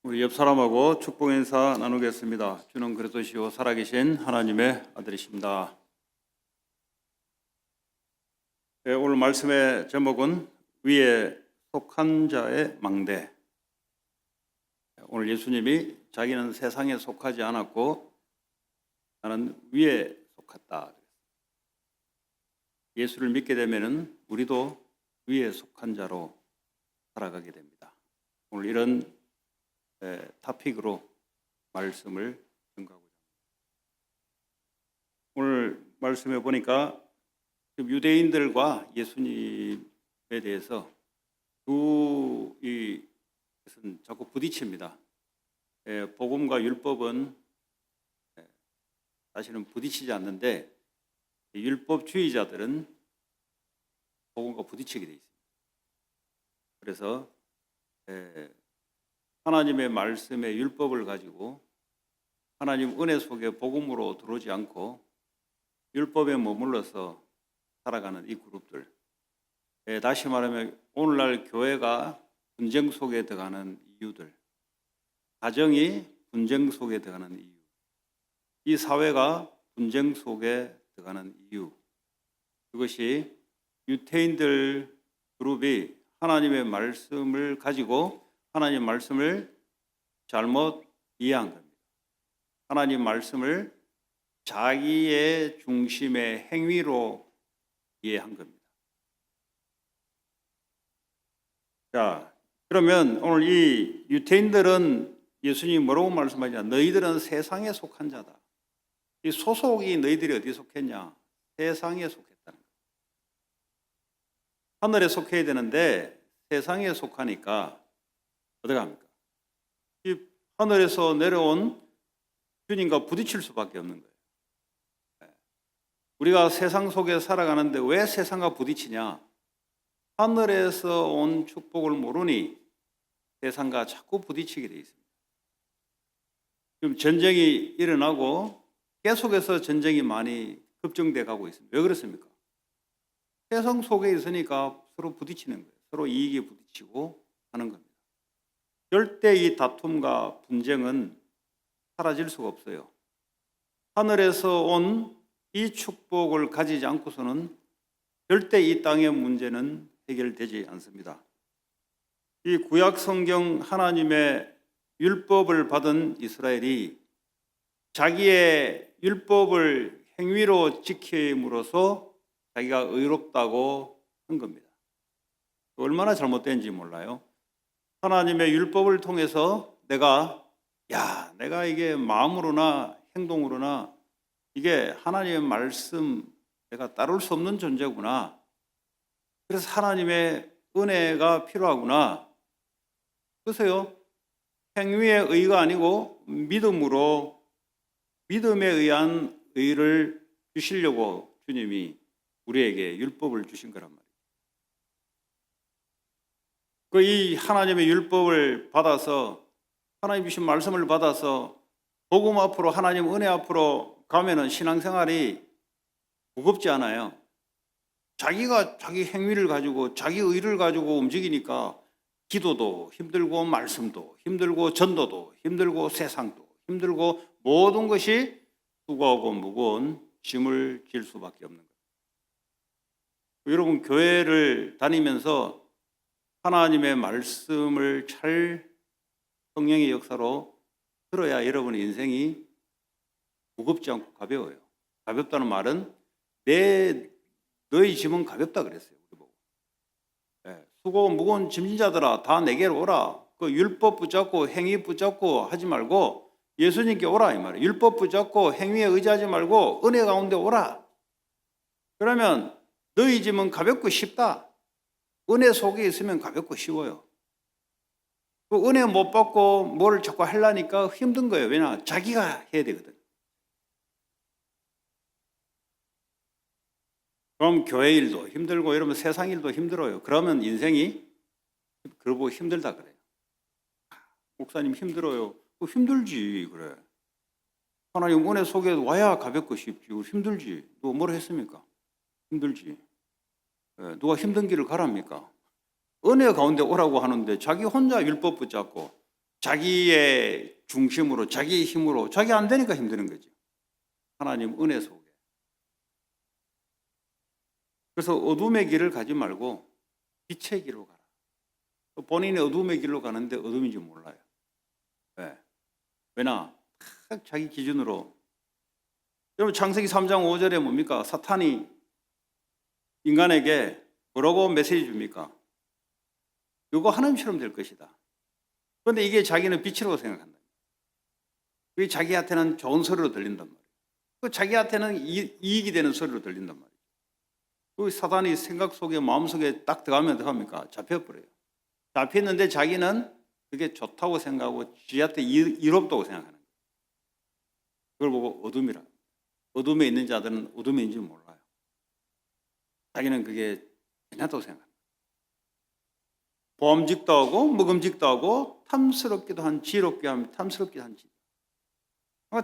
우리 옆 사람하고 축복 인사 나누겠습니다. 주는 그리스도시요 살아계신 하나님의 아들이십니다. 네, 오늘 말씀의 제목은 위에 속한 자의 망대. 오늘 예수님이 자기는 세상에 속하지 않았고 나는 위에 속했다. 예수를 믿게 되면은 우리도 위에 속한 자로 살아가게 됩니다. 오늘 이런 토픽으로 말씀을 증거하고자 합니다. 오늘 말씀해 보니까 유대인들과 예수님에 대해서 이것은 자꾸 부딪힙니다. 복음과 율법은 사실은 부딪히지 않는데 율법주의자들은 복음과 부딪히게 돼 있습니다. 그래서 하나님의 말씀의 율법을 가지고 하나님 은혜 속에 복음으로 들어오지 않고 율법에 머물러서 살아가는 이 그룹들, 다시 말하면 오늘날 교회가 분쟁 속에 들어가는 이유들, 가정이 분쟁 속에 들어가는 이유, 이 사회가 분쟁 속에 들어가는 이유, 그것이 유대인들 그룹이 하나님의 말씀을 가지고 하나님 말씀을 잘못 이해한 겁니다. 하나님 말씀을 자기의 중심의 행위로 이해한 겁니다. 자, 그러면 오늘 이 유대인들은 예수님이 뭐라고 말씀하시냐? 너희들은 세상에 속한 자다. 이 소속이 너희들이 어디에 속했냐? 세상에 속했다는 거예요. 하늘에 속해야 되는데 세상에 속하니까 어떻게 합니까? 이 하늘에서 내려온 주님과 부딪힐 수밖에 없는 거예요. 우리가 세상 속에 살아가는데 왜 세상과 부딪히냐? 하늘에서 온 축복을 모르니 세상과 자꾸 부딪히게 되어 있습니다. 지금 전쟁이 일어나고 계속해서 전쟁이 많이 급증돼 가고 있습니다. 왜 그렇습니까? 세상 속에 있으니까 서로 부딪히는 거예요. 서로 이익이 부딪히고 하는 겁니다. 절대 이 다툼과 분쟁은 사라질 수가 없어요. 하늘에서 온 이 축복을 가지지 않고서는 절대 이 땅의 문제는 해결되지 않습니다. 이 구약 성경 하나님의 율법을 받은 이스라엘이 자기의 율법을 행위로 지킴으로써 자기가 의롭다고 한 겁니다. 얼마나 잘못된지 몰라요. 하나님의 율법을 통해서 내가 이게 마음으로나 행동으로나 이게 하나님의 말씀 내가 따를 수 없는 존재구나. 그래서 하나님의 은혜가 필요하구나. 보세요. 행위의 의가 아니고 믿음으로 믿음에 의한 의를 주시려고 주님이 우리에게 율법을 주신 거란 말이에요. 이 하나님의 율법을 받아서 하나님 주신 말씀을 받아서 복음 앞으로 하나님 은혜 앞으로 가면은 신앙생활이 무겁지 않아요. 자기가 자기 행위를 가지고 자기 의를 가지고 움직이니까 기도도 힘들고 말씀도 힘들고 전도도 힘들고 세상도 힘들고 모든 것이 수고하고 무거운 짐을 질 수밖에 없는 거예요. 여러분 교회를 다니면서 하나님의 말씀을 잘 성령의 역사로 들어야 여러분의 인생이 무겁지 않고 가벼워요. 가볍다는 말은 너희 짐은 가볍다 그랬어요. 우리 보고. 수고 무거운 짐진자들아 다 내게로 오라. 그 율법 붙잡고 행위 붙잡고 하지 말고 예수님께 오라 이 말이에요. 율법 붙잡고 행위에 의지하지 말고 은혜 가운데 오라. 그러면 너희 짐은 가볍고 쉽다. 은혜 속에 있으면 가볍고 쉬워요. 그 은혜 못 받고 뭘 자꾸 하려니까 힘든 거예요. 왜냐? 자기가 해야 되거든. 그럼 교회 일도 힘들고 이러면 세상 일도 힘들어요. 그러면 인생이 그러고 힘들다 그래요. 목사님 힘들어요. 힘들지 그래. 하나님 은혜 속에 와야 가볍고 쉽지. 힘들지. 누가 뭐라 했습니까? 힘들지. 누가 힘든 길을 가랍니까? 은혜 가운데 오라고 하는데 자기 혼자 율법 붙잡고 자기의 중심으로, 자기의 힘으로, 자기 안 되니까 힘드는 거죠. 하나님 은혜 속에. 그래서 어둠의 길을 가지 말고 빛의 길로 가라. 본인이 어둠의 길로 가는데 어둠인지 몰라요. 왜? 왜냐? 딱 자기 기준으로. 여러분 창세기 3장 5절에 뭡니까? 사탄이 인간에게 뭐라고 메시지 줍니까? 이거 하나님처럼 될 것이다. 그런데 이게 자기는 빛이라고 생각한다. 그게 자기한테는 좋은 소리로 들린단 말이에요. 그 자기한테는 이익이 되는 소리로 들린단 말이에요. 그 사단이 생각 속에 마음속에 딱 들어가면 어떡합니까? 잡혀버려요. 잡혔는데 자기는 그게 좋다고 생각하고 지한테 이롭다고 생각하는 거예요. 그걸 보고 어둠이라. 어둠에 있는 자들은 어둠에 있는지 몰라요. 자기는 그게 괜찮다고 생각합니다. 보암직도 하고 먹음직도 하고 탐스럽기도 한 지혜롭게 하면 탐스럽기도 한 지혜.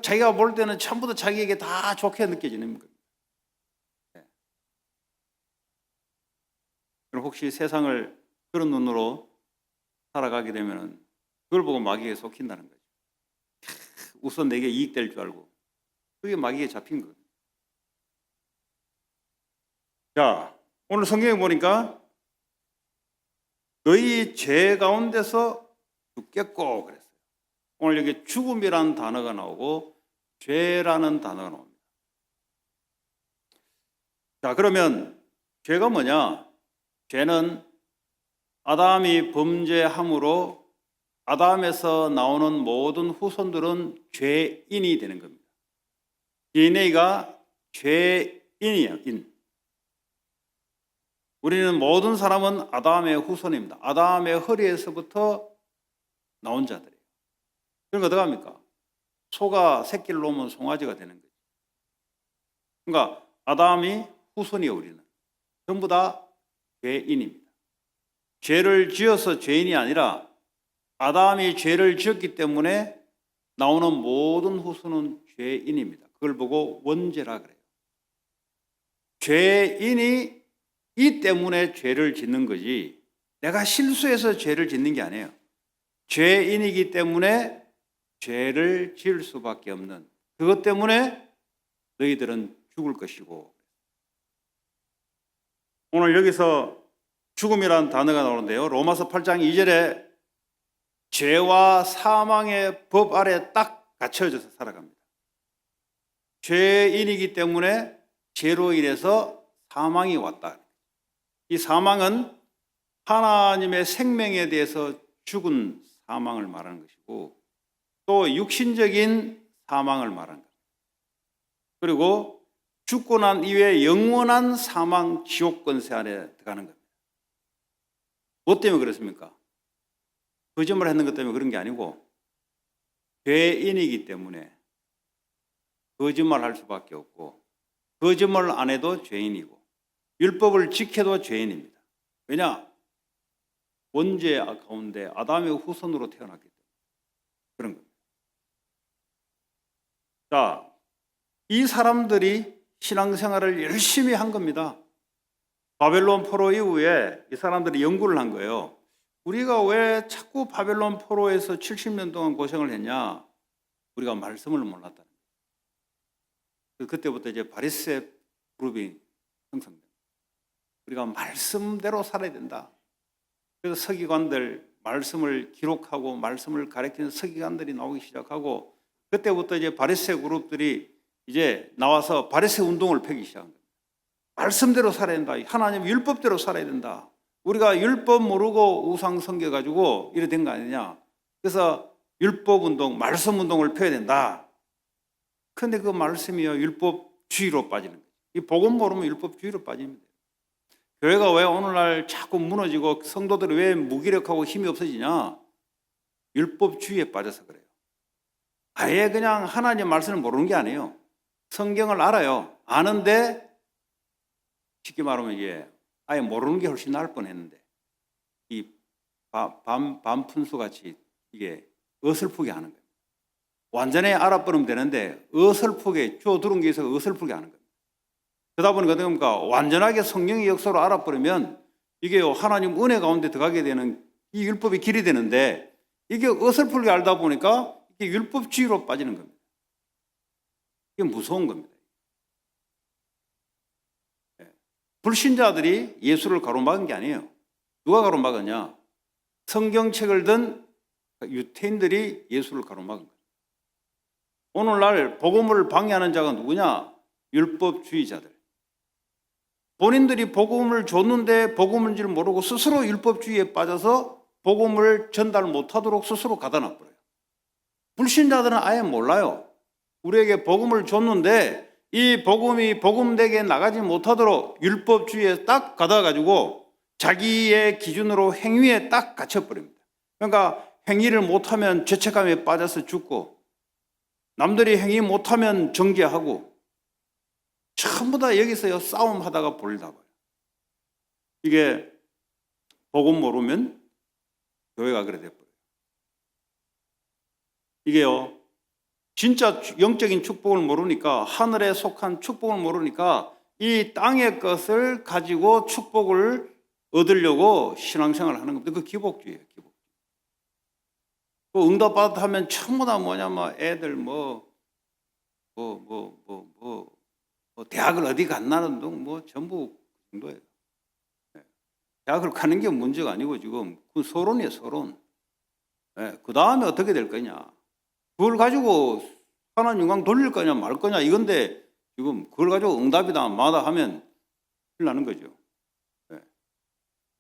자기가 볼 때는 전부 다 자기에게 다 좋게 느껴지는 겁니다. 네. 그럼 혹시 세상을 그런 눈으로 살아가게 되면 그걸 보고 마귀에 속힌다는 거죠. 우선 내게 이익될 줄 알고 그게 마귀에 잡힌 거예요. 자, 오늘 성경에 보니까 너희 죄 가운데서 죽겠고 그랬어요. 오늘 여기 죽음이라는 단어가 나오고 죄라는 단어가 나옵니다. 자, 그러면 죄가 뭐냐? 죄는 아담이 범죄함으로 아담에서 나오는 모든 후손들은 죄인이 되는 겁니다. DNA가 죄인이에요. 인. 우리는 모든 사람은 아담의 후손입니다. 아담의 허리에서부터 나온 자들이에요. 그러니까 어떡합니까? 소가 새끼를 놓으면 송아지가 되는 거죠. 그러니까 아담이 후손이에요. 우리는 전부 다 죄인입니다. 죄를 지어서 죄인이 아니라 아담이 죄를 지었기 때문에 나오는 모든 후손은 죄인입니다. 그걸 보고 원죄라 그래요. 죄인이 이 때문에 죄를 짓는 거지 내가 실수해서 죄를 짓는 게 아니에요. 죄인이기 때문에 죄를 지을 수밖에 없는 그것 때문에 너희들은 죽을 것이고. 오늘 여기서 죽음이라는 단어가 나오는데요. 로마서 8장 2절에 죄와 사망의 법 아래 딱 갇혀져서 살아갑니다. 죄인이기 때문에 죄로 인해서 사망이 왔다. 이 사망은 하나님의 생명에 대해서 죽은 사망을 말하는 것이고 또 육신적인 사망을 말하는 겁니다. 그리고 죽고 난 이후에 영원한 사망 지옥 권세 안에 들어가는 겁니다. 뭐 때문에 그렇습니까? 거짓말 했는 것 때문에 그런 게 아니고 죄인이기 때문에 거짓말 할 수밖에 없고 거짓말 안 해도 죄인이고 율법을 지켜도 죄인입니다. 왜냐? 원죄 가운데 아담의 후손으로 태어났기 때문에 그런 겁니다. 자, 이 사람들이 신앙생활을 열심히 한 겁니다. 바벨론 포로 이후에 이 사람들이 연구를 한 거예요. 우리가 왜 자꾸 바벨론 포로에서 70년 동안 고생을 했냐? 우리가 말씀을 몰랐다는 거예요. 그때부터 이제 바리새 그룹이 형성됩니다. 우리가 말씀대로 살아야 된다. 그래서 서기관들 말씀을 기록하고 말씀을 가르치는 서기관들이 나오기 시작하고 그때부터 이제 바리새 그룹들이 이제 나와서 바리새 운동을 펴기 시작한 거예요. 말씀대로 살아야 된다. 하나님 율법대로 살아야 된다. 우리가 율법 모르고 우상 섬겨가지고 이래 된 거 아니냐. 그래서 율법 운동, 말씀 운동을 펴야 된다. 그런데 그 말씀이요 율법주의로 빠지는 거예요. 이 복음 모르면 율법주의로 빠집니다. 교회가 왜 오늘날 자꾸 무너지고 성도들이 왜 무기력하고 힘이 없어지냐? 율법주의에 빠져서 그래요. 아예 그냥 하나님 말씀을 모르는 게 아니에요. 성경을 알아요. 아는데 쉽게 말하면 이게 아예 모르는 게 훨씬 나을 뻔했는데 이 밤푼수 같이 이게 어설프게 하는 거예요. 완전히 알아버리면 되는데 어설프게 주워들은 게 있어서 어설프게 하는 거예요. 그러다 보니까 어떻게 합니까? 완전하게 성령의 역사로 알아버리면 이게 하나님 은혜 가운데 들어가게 되는 이 율법이 길이 되는데 이게 어설프게 알다 보니까 이게 율법주의로 빠지는 겁니다. 이게 무서운 겁니다. 불신자들이 예수를 가로막은 게 아니에요. 누가 가로막았냐? 성경책을 든 유태인들이 예수를 가로막은 거예요. 오늘날 복음을 방해하는 자가 누구냐? 율법주의자들. 본인들이 복음을 줬는데 복음인 줄 모르고 스스로 율법주의에 빠져서 복음을 전달 못하도록 스스로 가다 놔버려요. 불신자들은 아예 몰라요. 우리에게 복음을 줬는데 이 복음이 복음되게 나가지 못하도록 율법주의에 딱 가다가지고 자기의 기준으로 행위에 딱 갇혀버립니다. 그러니까 행위를 못하면 죄책감에 빠져서 죽고 남들이 행위 못하면 정죄하고 전부 다 여기서 싸움하다가 볼다 봐요. 이게 복음 모르면 교회가 그래 돼버려요. 이게요, 진짜 영적인 축복을 모르니까, 하늘에 속한 축복을 모르니까 이 땅의 것을 가지고 축복을 얻으려고 신앙생활을 하는 겁니다. 그 기복주의예요, 기복주의. 그 응답받았다 하면 전부 다 애들 대학을 어디 갔나는 둥 전부 그 정도예요. 대학을 가는 게 문제가 아니고 지금 그 서론이에요, 서론. 그 다음에 어떻게 될 거냐. 그걸 가지고 하나님 영광 돌릴 거냐 말 거냐 이건데 지금 그걸 가지고 응답이다 마다 하면 큰일 나는 거죠.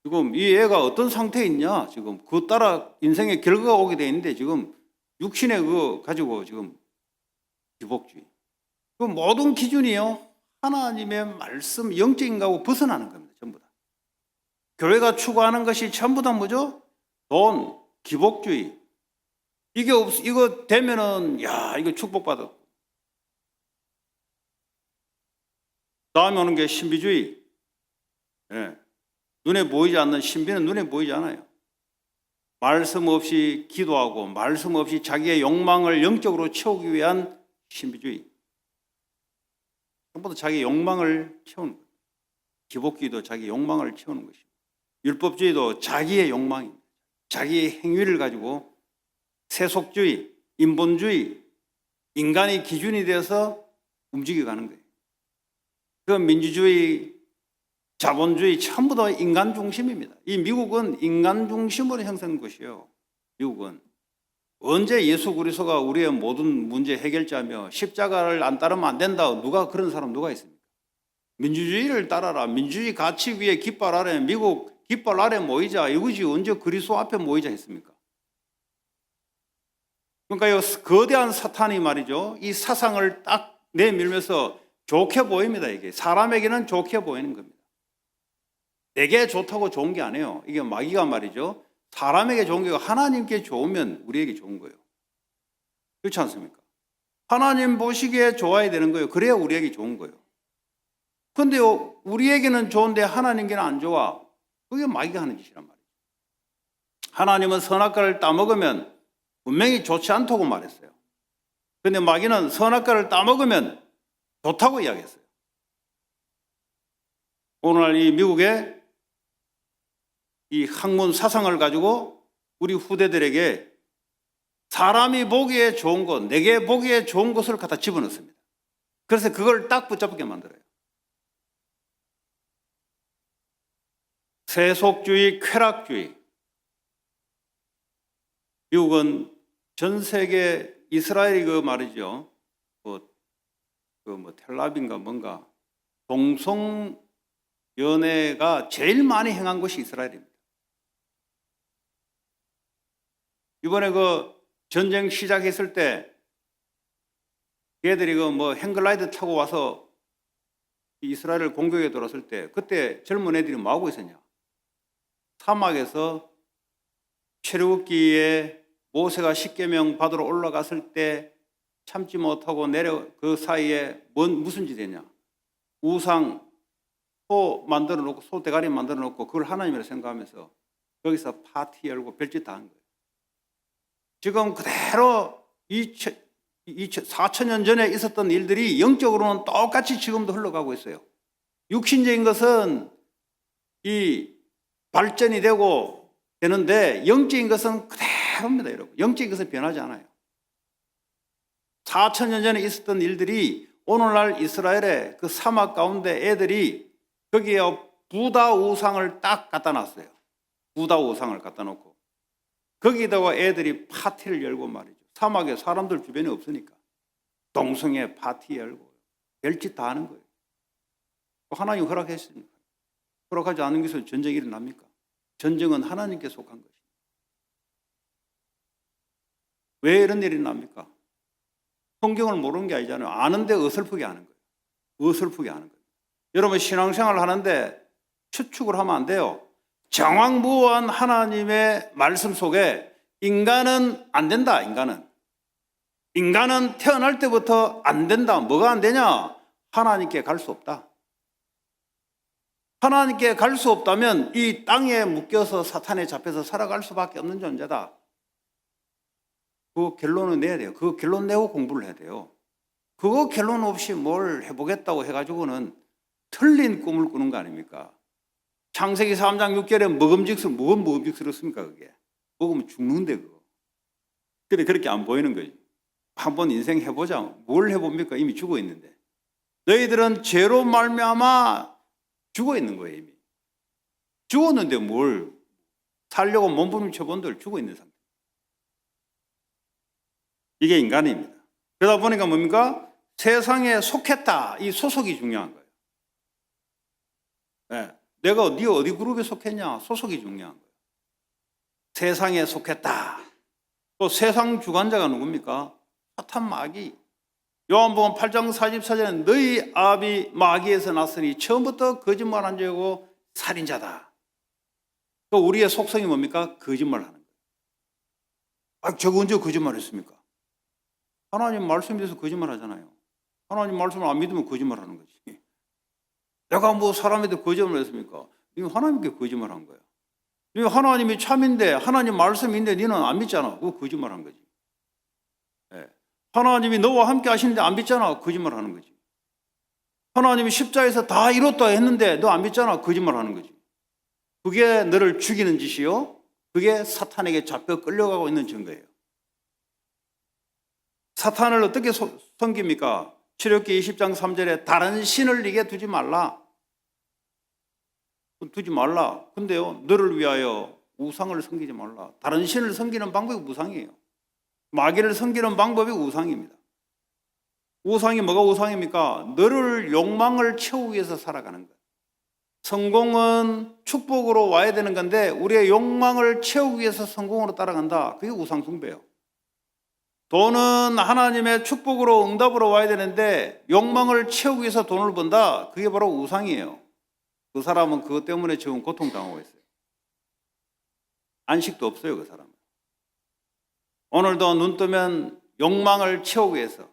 지금 이 애가 어떤 상태에 있냐, 지금 그 따라 인생의 결과가 오게 돼 있는데 지금 육신의 그거 가지고 지금 기복주의. 그 모든 기준이요, 하나님의 말씀, 영적인 거하고 벗어나는 겁니다. 전부 다. 교회가 추구하는 것이 전부 다 뭐죠? 돈, 기복주의. 이거 되면은, 이거 축복받았고. 다음에 오는 게 신비주의. 눈에 보이지 않는 신비는 눈에 보이지 않아요. 말씀 없이 기도하고, 말씀 없이 자기의 욕망을 영적으로 채우기 위한 신비주의. 전부 다 자기 욕망을 채우는 거예요. 기복주의도 자기 욕망을 채우는 것입니다. 율법주의도 자기의 욕망입니다. 자기의 행위를 가지고 세속주의, 인본주의, 인간이 기준이 되어서 움직여가는 거예요. 그 민주주의, 자본주의 전부 다 인간 중심입니다. 이 미국은 인간 중심으로 형성된 것이에요. 미국은. 언제 예수 그리스도가 우리의 모든 문제 해결자며 십자가를 안 따르면 안 된다. 그런 사람 누가 있습니까? 민주주의를 따라라. 민주주의 가치 위에 깃발 아래, 미국 깃발 아래 모이자. 이거지 언제 그리스도 앞에 모이자 했습니까? 그러니까 이 거대한 사탄이 말이죠, 이 사상을 딱 내밀면서 좋게 보입니다. 이게 사람에게는 좋게 보이는 겁니다. 내게 좋다고 좋은 게 아니에요. 이게 마귀가 말이죠, 사람에게 좋은 게 하나님께 좋으면 우리에게 좋은 거예요. 그렇지 않습니까? 하나님 보시기에 좋아야 되는 거예요. 그래야 우리에게 좋은 거예요. 그런데 우리에게는 좋은데 하나님께는 안 좋아. 그게 마귀가 하는 짓이란 말이에요. 하나님은 선악과를 따먹으면 분명히 좋지 않다고 말했어요. 그런데 마귀는 선악과를 따먹으면 좋다고 이야기했어요. 오늘날 이 미국의 이 학문 사상을 가지고 우리 후대들에게 사람이 보기에 좋은 것, 내게 보기에 좋은 것을 갖다 집어넣습니다. 그래서 그걸 딱 붙잡게 만들어요. 세속주의, 쾌락주의. 미국은 전 세계 이스라엘이 말이죠, 텔라비인가 뭔가 동성 연애가 제일 많이 행한 것이 이스라엘입니다. 이번에 전쟁 시작했을 때 걔들이 행글라이더 타고 와서 이스라엘을 공격에 들어왔을 때 그때 젊은 애들이 뭐 하고 있었냐? 사막에서 출애굽기에 모세가 십계명 받으러 올라갔을 때 참지 못하고 그 사이에 무슨 짓 했냐? 우상, 소 만들어 놓고, 소 대가리 만들어 놓고 그걸 하나님이라 생각하면서 거기서 파티 열고 별짓 다 한 거예요. 지금 그대로 4,000년 전에 있었던 일들이 영적으로는 똑같이 지금도 흘러가고 있어요. 육신적인 것은 이 발전이 되는데 영적인 것은 그대로 그대로입니다, 여러분. 영적인 것은 변하지 않아요. 4,000년 전에 있었던 일들이 오늘날 이스라엘의 그 사막 가운데 애들이 거기에 부다 우상을 딱 갖다 놨어요. 부다 우상을 갖다 놓고 거기다가 애들이 파티를 열고 말이죠. 사막에 사람들 주변에 없으니까 동성애 파티 열고 별짓 다 하는 거예요. 하나님 허락했습니까? 허락하지 않은 것은 전쟁이 일어납니까? 전쟁은 하나님께 속한 것입니다. 왜 이런 일이 납니까? 성경을 모르는 게 아니잖아요. 아는데 어설프게 하는 거예요. 어설프게 하는 거예요. 여러분 신앙생활을 하는데 추측을 하면 안 돼요. 정황무한 하나님의 말씀 속에 인간은 안 된다. 인간은 태어날 때부터 안 된다. 뭐가 안 되냐? 하나님께 갈 수 없다. 하나님께 갈 수 없다면 이 땅에 묶여서 사탄에 잡혀서 살아갈 수밖에 없는 존재다. 그 결론을 내야 돼요. 그 결론 내고 공부를 해야 돼요. 그거 결론 없이 뭘 해보겠다고 해가지고는 틀린 꿈을 꾸는 거 아닙니까? 창세기 3장 6절에 뭐가 먹음직스럽습니까? 그게 먹으면 죽는데 그거. 근데 그렇게 안 보이는 거지. 한번 인생 해보자. 뭘 해봅니까? 이미 죽어 있는데. 너희들은 죄로 말미암아 죽어 있는 거예요. 이미 죽었는데 뭘 살려고 몸부림쳐 본들 죽어 있는 상태. 이게 인간입니다. 그러다 보니까 뭡니까? 세상에 속했다. 이 소속이 중요한 거예요. 네. 내가 네 어디 그룹에 속했냐? 소속이 중요한 거예요. 세상에 속했다. 또 세상 주관자가 누굽니까? 사탄 마귀. 요한복음 8장 44절에 너희 아비 마귀에서 났으니 처음부터 거짓말한 자고 살인자다. 또 우리의 속성이 뭡니까? 거짓말하는 거예요. 아, 저거 언제 거짓말했습니까? 하나님 말씀에 대해서 거짓말하잖아요. 하나님 말씀을 안 믿으면 거짓말하는 거지. 내가 뭐 사람한테 거짓말을 했습니까? 이거 하나님께 거짓말한 거야. 이거 하나님이 참인데 하나님 말씀인데 너는 안 믿잖아. 그거 거짓말한 거지. 네. 하나님이 너와 함께 하시는데 안 믿잖아. 거짓말하는 거지. 하나님이 십자가에서 다 이뤘다 했는데 너 안 믿잖아. 거짓말하는 거지. 그게 너를 죽이는 짓이요. 그게 사탄에게 잡혀 끌려가고 있는 증거예요. 사탄을 어떻게 섬깁니까? 출애굽기 20장 3절에 다른 신을 네게 두지 말라. 두지 말라. 근데요, 너를 위하여 우상을 섬기지 말라. 다른 신을 섬기는 방법이 우상이에요. 마귀를 섬기는 방법이 우상입니다. 우상이 뭐가 우상입니까? 너를 욕망을 채우기 위해서 살아가는 거예요. 성공은 축복으로 와야 되는 건데 우리의 욕망을 채우기 위해서 성공으로 따라간다. 그게 우상 숭배예요. 돈은 하나님의 축복으로 응답으로 와야 되는데 욕망을 채우기 위해서 돈을 번다. 그게 바로 우상이에요. 그 사람은 그것 때문에 지금 고통당하고 있어요. 안식도 없어요, 그 사람은. 오늘도 눈 뜨면 욕망을 채우기 위해서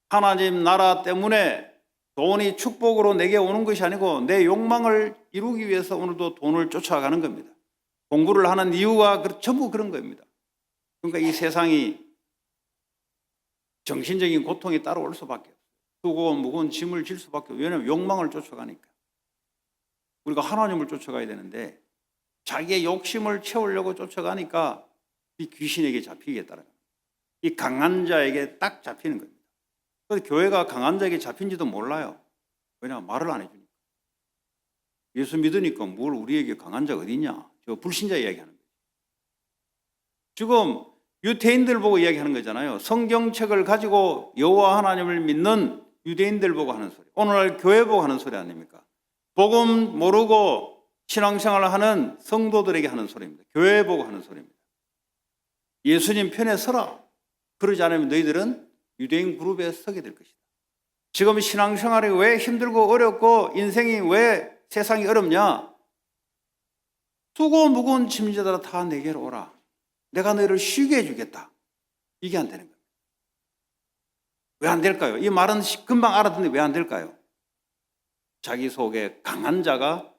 하나님 나라 때문에 돈이 축복으로 내게 오는 것이 아니고 내 욕망을 이루기 위해서 오늘도 돈을 쫓아가는 겁니다. 공부를 하는 이유가 전부 그런 겁니다. 그러니까 이 세상이 정신적인 고통이 따라올 수밖에 없어요. 무거운 무거운 짐을 질 수밖에 없어요. 왜냐하면 욕망을 쫓아가니까. 우리가 하나님을 쫓아가야 되는데 자기의 욕심을 채우려고 쫓아가니까 이 귀신에게 잡히게 따라가요. 이 강한 자에게 딱 잡히는 겁니다. 그래서 교회가 강한 자에게 잡힌지도 몰라요. 왜냐하면 말을 안 해주니까. 예수 믿으니까 뭘 우리에게 강한 자가 어디 있냐. 저 불신자 이야기하는 거예요. 지금 유대인들 보고 이야기하는 거잖아요. 성경책을 가지고 여호와 하나님을 믿는 유대인들 보고 하는 소리. 오늘날 교회 보고 하는 소리 아닙니까? 복음 모르고 신앙생활을 하는 성도들에게 하는 소리입니다. 교회 보고 하는 소리입니다. 예수님 편에 서라. 그러지 않으면 너희들은 유대인 그룹에 서게 될 것이다. 지금 신앙생활이 왜 힘들고 어렵고 인생이 왜 세상이 어렵냐? 수고 무거운 짐자들아 다 내게로 오라. 내가 너희를 쉬게 해주겠다. 이게 안 되는 거예요. 왜 안 될까요? 이 말은 금방 알아듣는데 왜 안 될까요? 자기 속에 강한 자가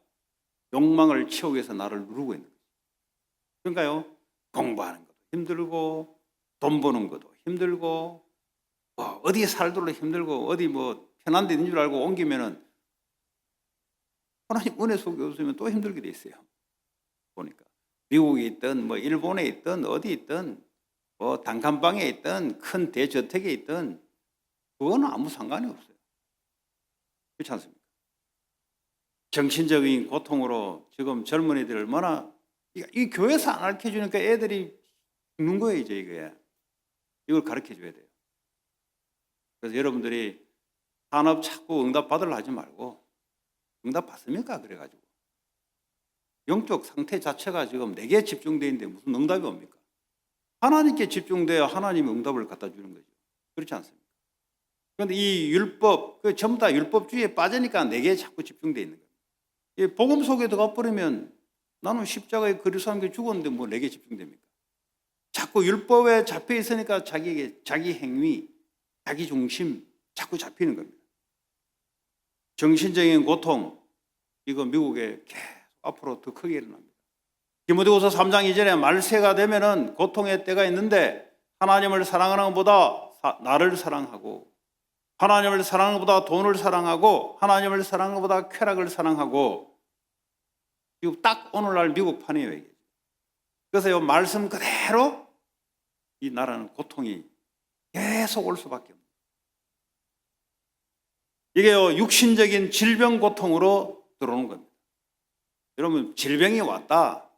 욕망을 채우기 위해서 나를 누르고 있는 거예요. 그러니까요, 공부하는 것도 힘들고 돈 버는 것도 힘들고 어디 살들도 힘들고 어디 뭐 편한 데 있는 줄 알고 옮기면은 하나님 은혜 속에 없으면 또 힘들게 돼 있어요. 보니까 미국에 있든 뭐 일본에 있든 어디 있든 뭐 단칸방에 있든 큰 대저택에 있든 그거는 아무 상관이 없어요. 그렇지 않습니까? 정신적인 고통으로 지금 젊은이들 얼마나 이 교회에서 안 가르쳐 주니까 애들이 죽는 거예요, 이제 이게. 이걸 가르쳐 줘야 돼요. 그래서 여러분들이 산업 자꾸 응답 받으려 하지 말고 응답 받습니까? 그래가지고 영적 상태 자체가 지금 내게 집중되어 있는데 무슨 응답이 옵니까? 하나님께 집중돼야 하나님이 응답을 갖다 주는 거죠. 그렇지 않습니까? 그런데 이 율법, 그 전부 다 율법주의에 빠지니까 내게 자꾸 집중되어 있는 거예요. 이 복음 속에 들어가 버리면 나는 십자가에 그리스도 함께 죽었는데 뭐 내게 집중됩니까? 자꾸 율법에 잡혀 있으니까 자기 행위, 자기 중심 자꾸 잡히는 겁니다. 정신적인 고통, 이거 미국에 계속 앞으로 더 크게 일어납니다. 디모데후서 3장 2절에 말세가 되면은 고통의 때가 있는데 하나님을 사랑하는 것보다 나를 사랑하고 하나님을 사랑하는 것보다 돈을 사랑하고 하나님을 사랑하는 것보다 쾌락을 사랑하고 지금 딱 오늘날 미국판이에요. 이게. 그래서 이 말씀 그대로 이 나라는 고통이 계속 올 수밖에 없어요. 이게 육신적인 질병 고통으로 들어오는 겁니다. 여러분 질병이 왔다.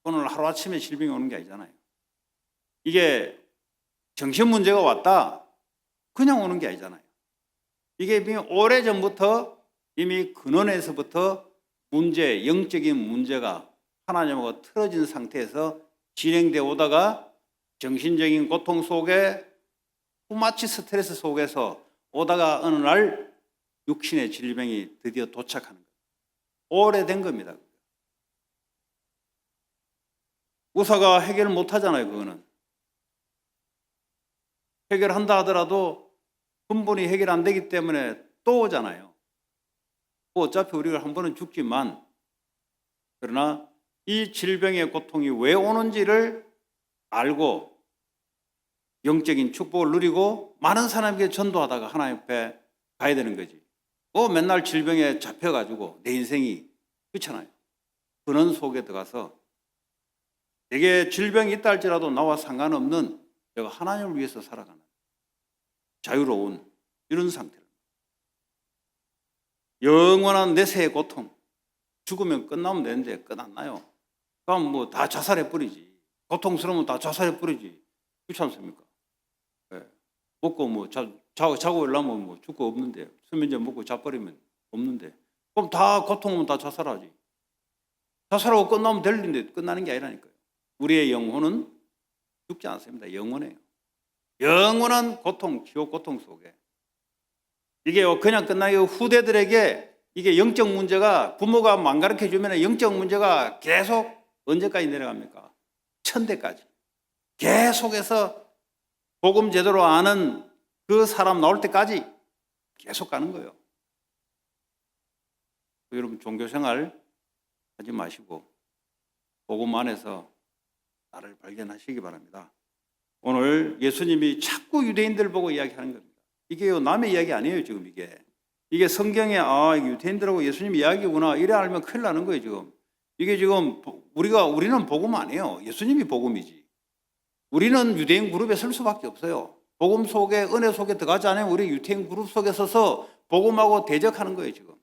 오늘 하루아침에 질병이 오는 게 아니잖아요. 이게 정신 문제가 왔다. 그냥 오는 게 아니잖아요. 이게 이미 오래전부터 이미 근원에서부터 문제, 영적인 문제가 하나님하고 틀어진 상태에서 진행되어 오다가 정신적인 고통 속에 투마치 스트레스 속에서 오다가 어느 날 육신의 질병이 드디어 도착하는 거예요. 오래된 겁니다. 의사가 해결 못 하잖아요, 그거는. 해결한다 하더라도 근본이 해결 안 되기 때문에 또 오잖아요. 어차피 우리가 한 번은 죽지만, 그러나 이 질병의 고통이 왜 오는지를 알고 영적인 축복을 누리고 많은 사람에게 전도하다가 하나님 앞에 가야 되는 거지. 맨날 질병에 잡혀가지고 내 인생이 그렇잖아요. 근원 속에 들어가서 내게 질병이 있다 할지라도 나와 상관없는 내가 하나님을 위해서 살아가는 자유로운 이런 상태를. 영원한 내세의 고통. 죽으면 끝나면 되는데 끝났나요? 그럼 뭐 다 자살해 버리지. 고통스러우면 다 자살해 버리지. 그렇지 않습니까? 네. 먹고 뭐 자고 일어나면 뭐 죽고 없는데 수면제 먹고 자버리면 없는데 그럼 다 고통하면 다 자살하지. 자살하고 끝나면 될 일인데 끝나는 게 아니라니까요. 우리의 영혼은 죽지 않습니다. 영원해요. 영원한 고통, 지옥 고통 속에. 이게 그냥 끝나요. 후대들에게 이게 영적 문제가 부모가 안 가르쳐 주면 영적 문제가 계속 언제까지 내려갑니까? 천대까지. 계속해서 복음 제대로 아는 그 사람 나올 때까지 계속 가는 거예요. 여러분 종교생활 하지 마시고 복음 안에서 나를 발견하시기 바랍니다. 오늘 예수님이 자꾸 유대인들 보고 이야기하는 겁니다. 이게요 남의 이야기 아니에요. 지금 이게 성경에 이게 유대인들하고 예수님 이야기구나 이래 알면 큰일 나는 거예요. 지금 이게 지금 우리는 복음 아니에요. 예수님이 복음이지. 우리는 유대인 그룹에 설 수밖에 없어요. 복음 속에 은혜 속에 들어가지 않으면 우리 유대인 그룹 속에 서서 복음하고 대적하는 거예요. 지금.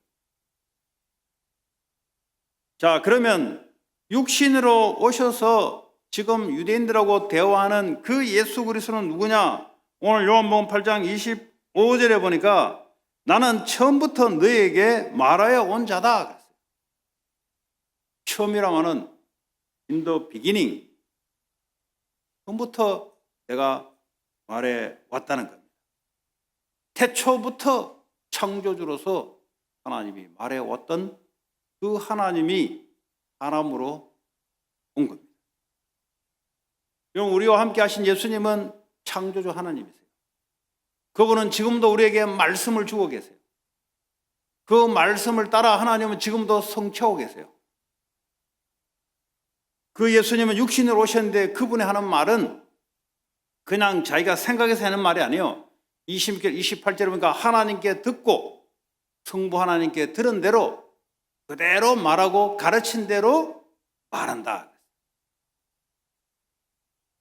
자, 그러면 육신으로 오셔서 지금 유대인들하고 대화하는 그 예수 그리스도는 누구냐? 오늘 요한복음 8장 25절에 보니까 나는 처음부터 너에게 말하여 온 자다. 처음이라면은 in the beginning. 처음부터 내가 말해 왔다는 겁니다. 태초부터 창조주로서 하나님이 말해 왔던 그 하나님이 사람으로 온 겁니다. 여러분 우리와 함께 하신 예수님은 창조주 하나님이세요. 그분은 지금도 우리에게 말씀을 주고 계세요. 그 말씀을 따라 하나님은 지금도 성취하고 계세요. 그 예수님은 육신으로 오셨는데 그분이 하는 말은 그냥 자기가 생각해서 하는 말이 아니에요. 28절에 보니까 하나님께 듣고 성부 하나님께 들은 대로 그대로 말하고 가르친 대로 말한다.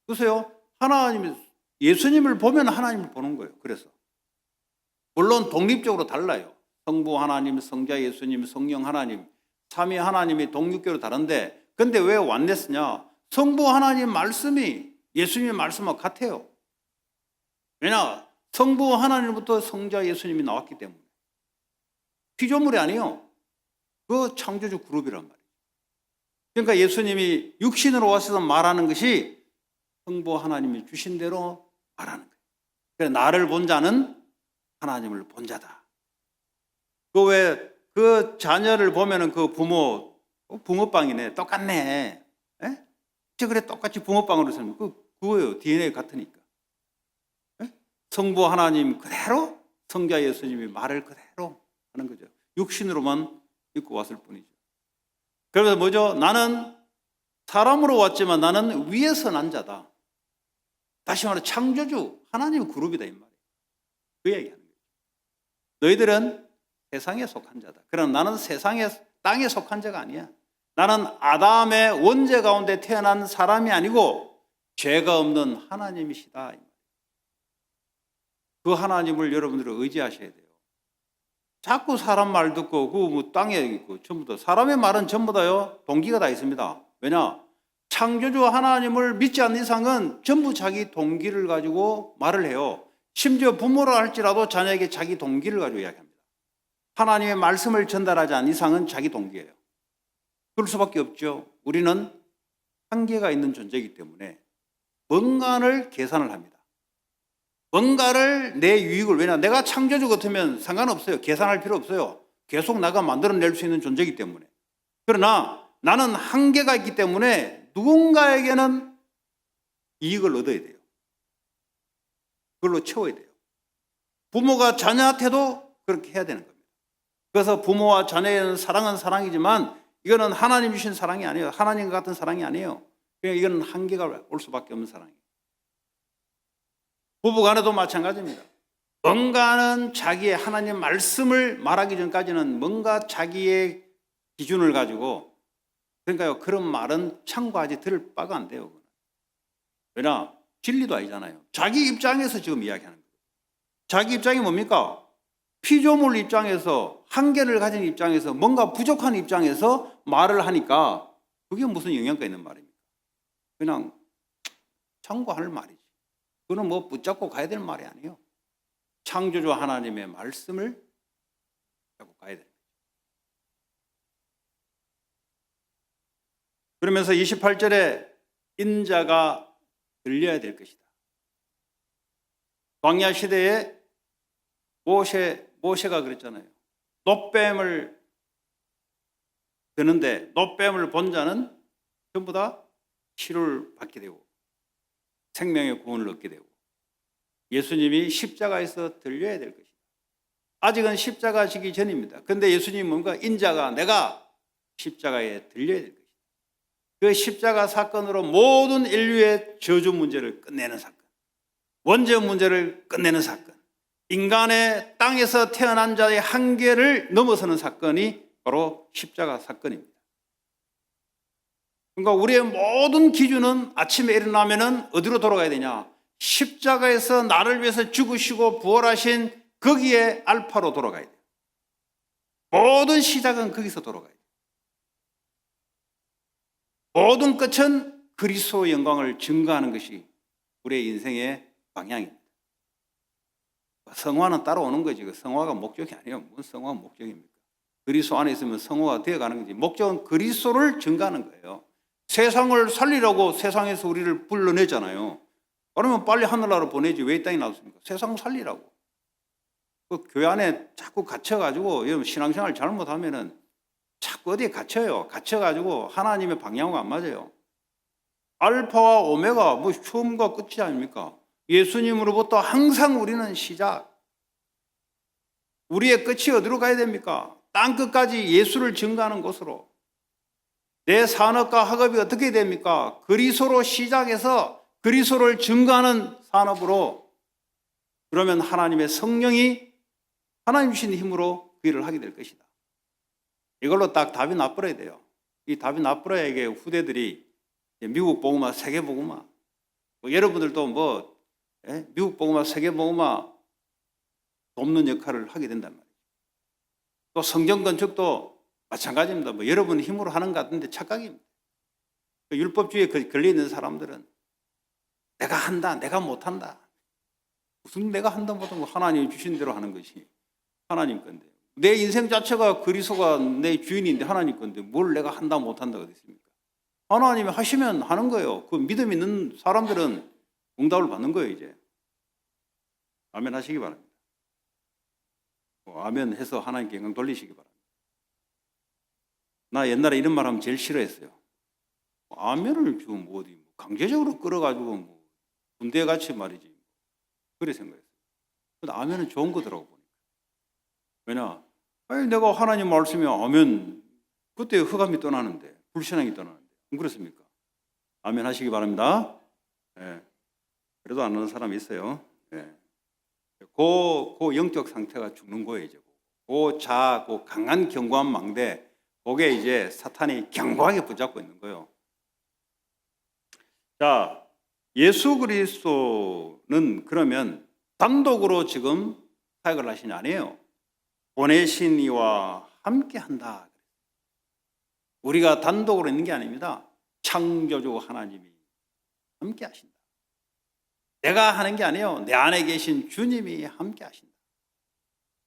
보세요. 하나님이 예수님을 보면 하나님을 보는 거예요. 그래서 물론 독립적으로 달라요. 성부 하나님, 성자 예수님, 성령 하나님, 삼위 하나님이 독립적으로 다른데 근데 왜 완네스냐? 성부 하나님 말씀이 예수님의 말씀과 같아요. 왜냐? 성부 하나님부터 성자 예수님이 나왔기 때문에. 피조물이 아니에요. 그 창조주 그룹이란 말이에요. 그러니까 예수님이 육신으로 와서 말하는 것이 성부 하나님이 주신 대로 말하는 거예요. 그래서 나를 본 자는 하나님을 본 자다. 그 자녀를 보면은 그 붕어빵이네. 똑같네. 에? 그래 똑같이 붕어빵으로 살면 그거예요. DNA 같으니까. 에? 성부 하나님 그대로 성자 예수님이 말을 그대로 하는 거죠. 육신으로만 입고 왔을 뿐이죠. 그래서 뭐죠? 나는 사람으로 왔지만 나는 위에서 난 자다. 다시 말해 창조주 하나님 그룹이다 이 말이에요. 그 얘기하는 거예요. 너희들은 세상에 속한 자다. 그러나 나는 땅에 속한 자가 아니야. 나는 아담의 원죄 가운데 태어난 사람이 아니고 죄가 없는 하나님이시다. 그 하나님을 여러분들은 의지하셔야 돼요. 자꾸 사람 말 듣고 그 땅에 있고 전부 다 사람의 말은 전부 다요 동기가 다 있습니다. 왜냐? 창조주 하나님을 믿지 않는 이상은 전부 자기 동기를 가지고 말을 해요. 심지어 부모라 할지라도 자녀에게 자기 동기를 가지고 이야기합니다. 하나님의 말씀을 전달하지 않는 이상은 자기 동기예요. 그럴 수밖에 없죠. 우리는 한계가 있는 존재이기 때문에 뭔가를 계산을 합니다. 뭔가를 내 유익을, 왜냐 내가 창조주 같으면 상관없어요. 계산할 필요 없어요. 계속 나가 만들어낼 수 있는 존재이기 때문에. 그러나 나는 한계가 있기 때문에 누군가에게는 이익을 얻어야 돼요. 그걸로 채워야 돼요. 부모가 자녀한테도 그렇게 해야 되는 겁니다. 그래서 부모와 자녀의 사랑은 사랑이지만 이거는 하나님 주신 사랑이 아니에요. 하나님과 같은 사랑이 아니에요. 그러니까 이거는 한계가 올 수밖에 없는 사랑이에요. 부부간에도 마찬가지입니다. 뭔가는 자기의 하나님 말씀을 말하기 전까지는 뭔가 자기의 기준을 가지고 그러니까요 그런 말은 참고하지 들을 바가 안 돼요. 왜냐? 진리도 아니잖아요. 자기 입장에서 지금 이야기하는 거예요. 자기 입장이 뭡니까? 피조물 입장에서 한계를 가진 입장에서 뭔가 부족한 입장에서 말을 하니까 그게 무슨 영향가 있는 말입니까? 그냥 참고할 말이지. 그거는 뭐 붙잡고 가야 될 말이 아니에요. 창조주 하나님의 말씀을 붙잡고 가야 됩니다. 그러면서 28절에 인자가 들려야 될 것이다. 광야 시대에 모세가 그랬잖아요. 놋뱀을 드는데 놋뱀을 본 자는 전부 다 치료를 받게 되고 생명의 구원을 얻게 되고 예수님이 십자가에서 들려야 될 것이다. 아직은 십자가 지기 전입니다. 그런데 예수님은 뭔가 인자가 내가 십자가에 들려야 될 것이다. 그 십자가 사건으로 모든 인류의 저주 문제를 끝내는 사건, 원죄 문제를 끝내는 사건, 인간의 땅에서 태어난 자의 한계를 넘어서는 사건이 바로 십자가 사건입니다. 그러니까 우리의 모든 기준은 아침에 일어나면 어디로 돌아가야 되냐? 십자가에서 나를 위해서 죽으시고 부활하신 거기에 알파로 돌아가야 돼요. 모든 시작은 거기서 돌아가야 돼요. 모든 끝은 그리스도의 영광을 증거하는 것이 우리의 인생의 방향입니다. 성화는 따라오는 거지. 성화가 목적이 아니에요. 무슨 성화가 목적입니까? 그리스도 안에 있으면 성화가 되어가는 거지. 목적은 그리스도를 증거하는 거예요. 세상을 살리라고 세상에서 우리를 불러내잖아요. 그러면 빨리 하늘나라로 보내지 왜 이 땅에 나왔습니까? 세상 살리라고. 그 교회 안에 자꾸 갇혀가지고 신앙생활 잘못하면은 자꾸 어디에 갇혀요. 갇혀가지고 하나님의 방향과 안 맞아요. 알파와 오메가 뭐 처음과 끝이 아닙니까? 예수님으로부터 항상 우리는 시작. 우리의 끝이 어디로 가야 됩니까? 땅 끝까지 예수를 증거하는 곳으로. 내 산업과 학업이 어떻게 됩니까? 그리스도로 시작해서 그리스도를 증거하는 산업으로. 그러면 하나님의 성령이 하나님 주신 힘으로 그 일을 하게 될 것이다. 이걸로 딱 답이 나버려야 돼요. 이 답이 나버려야 이게 후대들이 미국 복음화, 세계 복음화 여러분들도 미국 복음화, 세계 복음화 돕는 역할을 하게 된단 말이에요. 또 성전 건축도 마찬가지입니다. 여러분 힘으로 하는 것 같은데 착각입니다. 율법주의에 걸려 있는 사람들은 내가 한다, 내가 못한다. 무슨 내가 한다 못한 거, 하나님이 주신 대로 하는 것이 하나님 건데, 내 인생 자체가 그리스도가 내 주인인데 하나님 건데 뭘 내가 한다 못한다가 됐습니까? 하나님이 하시면 하는 거예요. 그 믿음 있는 사람들은 응답을 받는 거예요. 이제 아멘 하시기 바랍니다. 아멘 해서 하나님께 영광 돌리시기 바랍니다. 나 옛날에 이런 말 하면 제일 싫어했어요. 아멘을 좀 어디 강제적으로 끌어가지고 군대 같이 말이지. 그래 생각했어요. 근데 아멘은 좋은 거더라고 보니까. 왜냐? 내가 하나님 말씀이 아멘, 그때 흑암이 떠나는데, 불신앙이 떠나는데. 안 그렇습니까? 아멘 하시기 바랍니다. 네. 그래도 안 하는 사람이 있어요. 네. 그 영적 상태가 죽는 거예요, 이제. 그 강한 견고한 망대, 그게 이제 사탄이 견고하게 붙잡고 있는 거예요. 자, 예수 그리스도는 그러면 단독으로 지금 사역을 하시냐? 아니에요. 보내신 이와 함께 한다. 우리가 단독으로 있는 게 아닙니다. 창조주 하나님이 함께 하신다. 내가 하는 게 아니에요. 내 안에 계신 주님이 함께 하신다.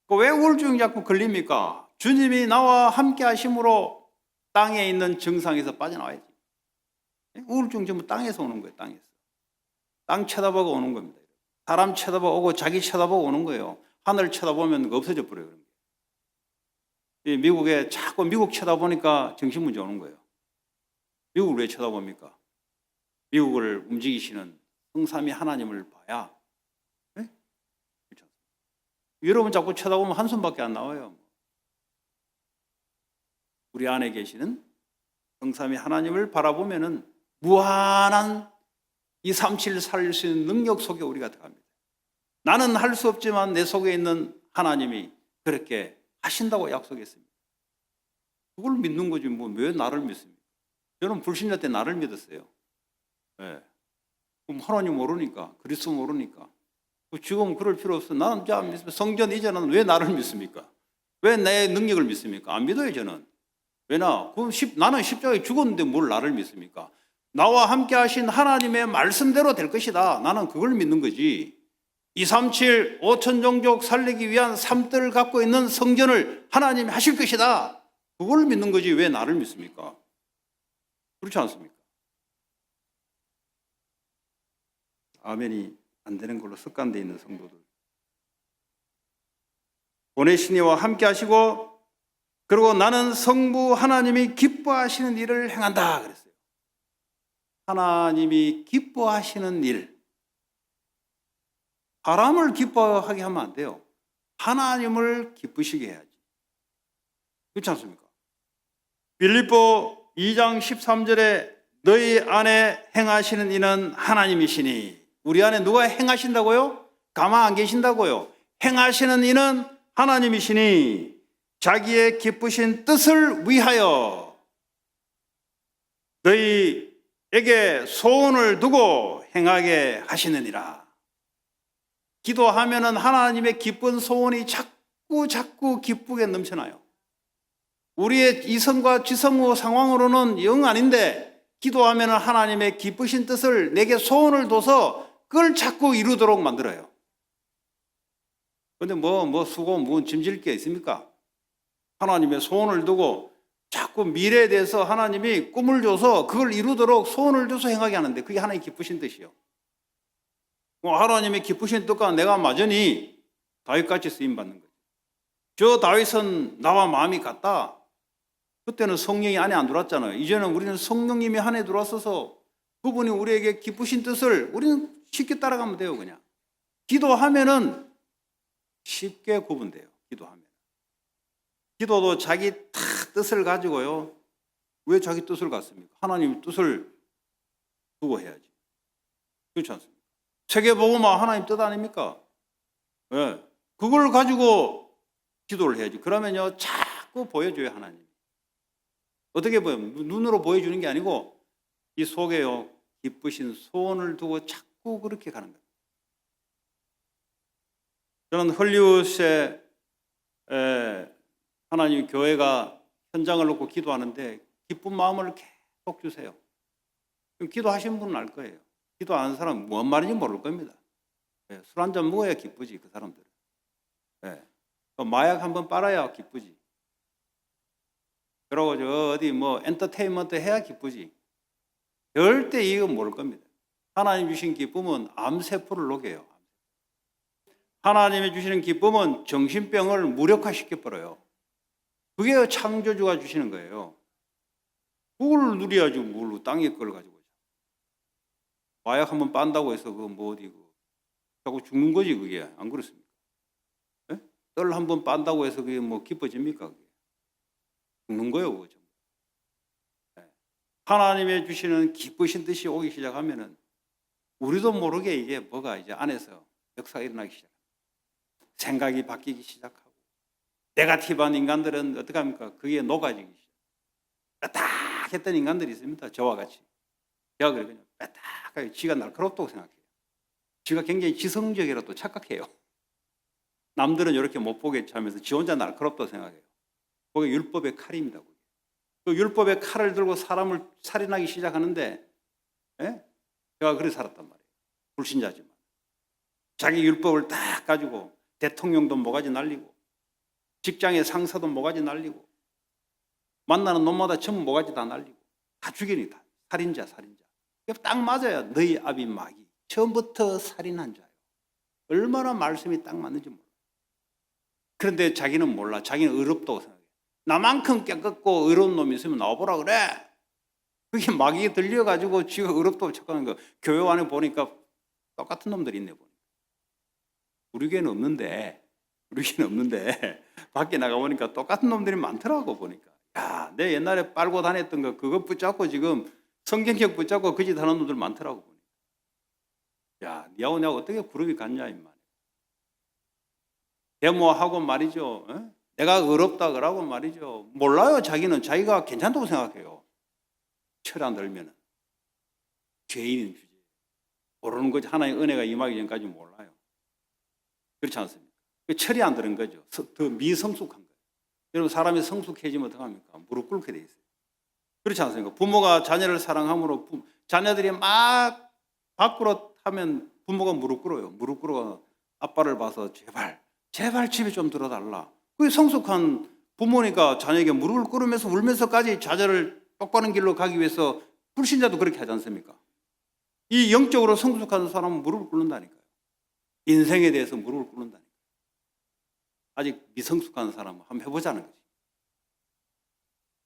왜 우울증이 자꾸 걸립니까? 주님이 나와 함께 하심으로 땅에 있는 정상에서 빠져나와야지. 우울증 전부 땅에서 오는 거예요. 땅에서. 땅 쳐다보고 오는 겁니다. 사람 쳐다보고 오고 자기 쳐다보고 오는 거예요. 하늘 쳐다보면 없어져 버려요. 그런 게. 미국에 자꾸 미국 쳐다보니까 정신문제 오는 거예요. 미국을 왜 쳐다봅니까? 미국을 움직이시는 성삼위 하나님을 봐야. 네? 그렇죠. 여러분 자꾸 쳐다보면 한숨밖에 안 나와요. 우리 안에 계시는 성삼위 하나님을 바라보면은 무한한 237 살릴 수 있는 능력 속에 우리가 들어갑니다. 나는 할 수 없지만 내 속에 있는 하나님이 그렇게 하신다고 약속했습니다. 그걸 믿는 거지 왜 나를 믿습니까? 저는 불신자 때 나를 믿었어요. 네. 그럼 하나님 모르니까, 그리스도 모르니까. 지금 그럴 필요 없어. 나는 안 믿습니다. 성전 이전은 왜 나를 믿습니까? 왜 내 능력을 믿습니까? 안 믿어요, 저는. 왜냐? 나는 십자가에 죽었는데 뭘 나를 믿습니까? 나와 함께 하신 하나님의 말씀대로 될 것이다. 나는 그걸 믿는 거지. 237 5천 종족 살리기 위한 삶들을 갖고 있는 성전을 하나님이 하실 것이다. 그걸 믿는 거지 왜 나를 믿습니까? 그렇지 않습니까? 아멘이 안 되는 걸로 습관되어 있는 성도들. 보내신 이와 함께 하시고 그리고 나는 성부 하나님이 기뻐하시는 일을 행한다 그랬어요. 하나님이 기뻐하시는 일. 사람을 기뻐하게 하면 안 돼요. 하나님을 기쁘시게 해야지. 그렇지 않습니까? 빌립보 2장 13절에 너희 안에 행하시는 이는 하나님이시니. 우리 안에 누가 행하신다고요? 가만 안 계신다고요. 행하시는 이는 하나님이시니 자기의 기쁘신 뜻을 위하여 너희에게 소원을 두고 행하게 하시느니라. 기도하면은 하나님의 기쁜 소원이 자꾸 기쁘게 넘쳐나요. 우리의 이성과 지성의 상황으로는 영 아닌데 기도하면은 하나님의 기쁘신 뜻을 내게 소원을 둬서 그걸 자꾸 이루도록 만들어요. 그런데 수고 짐질 게 있습니까? 하나님의 소원을 두고 자꾸 미래에 대해서 하나님이 꿈을 줘서 그걸 이루도록 소원을 줘서 행하게 하는데 그게 하나님의 기쁘신 뜻이요. 하나님의 기쁘신 뜻과 내가 맞으니 다윗같이 쓰임받는 거죠. 저 다윗은 나와 마음이 같다. 그때는 성령이 안에 안 들어왔잖아요. 이제는 우리는 성령님이 안에 들어왔어서 그분이 우리에게 기쁘신 뜻을 우리는 쉽게 따라가면 돼요. 그냥 기도하면은 쉽게 구분돼요. 기도도 자기 뜻을 가지고요. 왜 자기 뜻을 갖습니까? 하나님 뜻을 두고 해야지. 그렇지 않습니까? 세계복음화 하나님 뜻 아닙니까? 네. 그걸 가지고 기도를 해야지. 그러면요 자꾸 보여줘요. 하나님. 어떻게 보여요? 눈으로 보여주는 게 아니고 이 속에요 기쁘신 소원을 두고 자꾸 자꾸 그렇게 가는 거예요. 저는 헐리우드에 하나님 교회가 현장을 놓고 기도하는데 기쁜 마음을 계속 주세요. 기도하신 분은 알 거예요. 기도 안 하는 사람은 뭔 말인지 모를 겁니다. 술 한잔 먹어야 기쁘지, 그 사람들은. 마약 한번 빨아야 기쁘지. 그러고 저 어디 뭐 엔터테인먼트 해야 기쁘지. 절대 이건 모를 겁니다. 하나님 주신 기쁨은 암세포를 녹여요. 하나님이 주시는 기쁨은 정신병을 무력화시켜버려요. 그게 창조주가 주시는 거예요. 그걸 누려야지 뭘 땅에 걸 가지고. 마약 한번 빤다고 해서 그거 뭐 어디고 자꾸 죽는 거지 그게. 안 그렇습니까? 떨 한번 빤다고 해서 그게 뭐 기뻐집니까? 그게? 죽는 거예요. 그거 전부. 하나님의 주시는 기쁘신 뜻이 오기 시작하면은 우리도 모르게 이게 뭐가 이제 안에서 역사가 일어나기 시작합니다. 생각이 바뀌기 시작하고 네거티브한 인간들은 어떻게 합니까? 그게 녹아지기 시작. 빼딱했던 인간들이 있습니다. 저와 같이. 제가 그러거든요. 빼딱하게 지가 날카롭다고 생각해요. 지가 굉장히 지성적이라고 착각해요. 남들은 이렇게 못 보게 하면서 지 혼자 날카롭다고 생각해요. 그게 율법의 칼입니다. 그 율법의 칼을 들고 사람을 살인하기 시작하는데 제가 그래 살았단 말이에요. 불신자지만. 자기 율법을 딱 가지고 대통령도 모가지 날리고 직장의 상사도 모가지 날리고 만나는 놈마다 전부 모가지 다 날리고 다 죽이니 다 살인자. 딱 맞아요. 너희 아비 마귀. 처음부터 살인한 자예요. 얼마나 말씀이 딱 맞는지 몰라. 그런데 자기는 몰라. 자기는 의롭다고 생각해. 나만큼 깨끗고 의로운 놈이 있으면 나와보라 그래. 그게 마귀에 들려가지고 지가 의롭다고 착각하는 거. 교회 안에 보니까 똑같은 놈들이 있네 보니까. 우리 교회는 없는데 밖에 나가보니까 똑같은 놈들이 많더라고 보니까. 야, 내 옛날에 빨고 다녔던 거 그거 붙잡고 지금 성경책 붙잡고 그 짓 하는 놈들 많더라고 보니까. 야, 니하고 내가 어떻게 그룹이 같냐 임마. 데모하고 말이죠. 내가 의롭다 그러고 말이죠. 몰라요. 자기는 자기가 괜찮다고 생각해요. 철 안 들면은 죄인인 주제. 모르는 거지. 하나의 은혜가 임하기 전까지 몰라요. 그렇지 않습니까? 철이 안 드는 거죠. 더 미성숙한 거예요. 여러분 사람이 성숙해지면 어떡합니까? 무릎 꿇게 돼 있어요. 그렇지 않습니까? 부모가 자녀를 사랑함으로 자녀들이 막 밖으로 하면 부모가 무릎 꿇어요. 무릎 꿇어 아빠를 봐서 제발 집에 좀 들어달라. 그게 성숙한 부모니까 자녀에게 무릎을 꿇으면서 울면서까지 자녀를 똑바른 길로 가기 위해서 불신자도 그렇게 하지 않습니까? 이 영적으로 성숙한 사람은 무릎을 꿇는다니까요. 인생에 대해서 무릎을 꿇는다니까요. 아직 미성숙한 사람은 한번 해보자는 거지.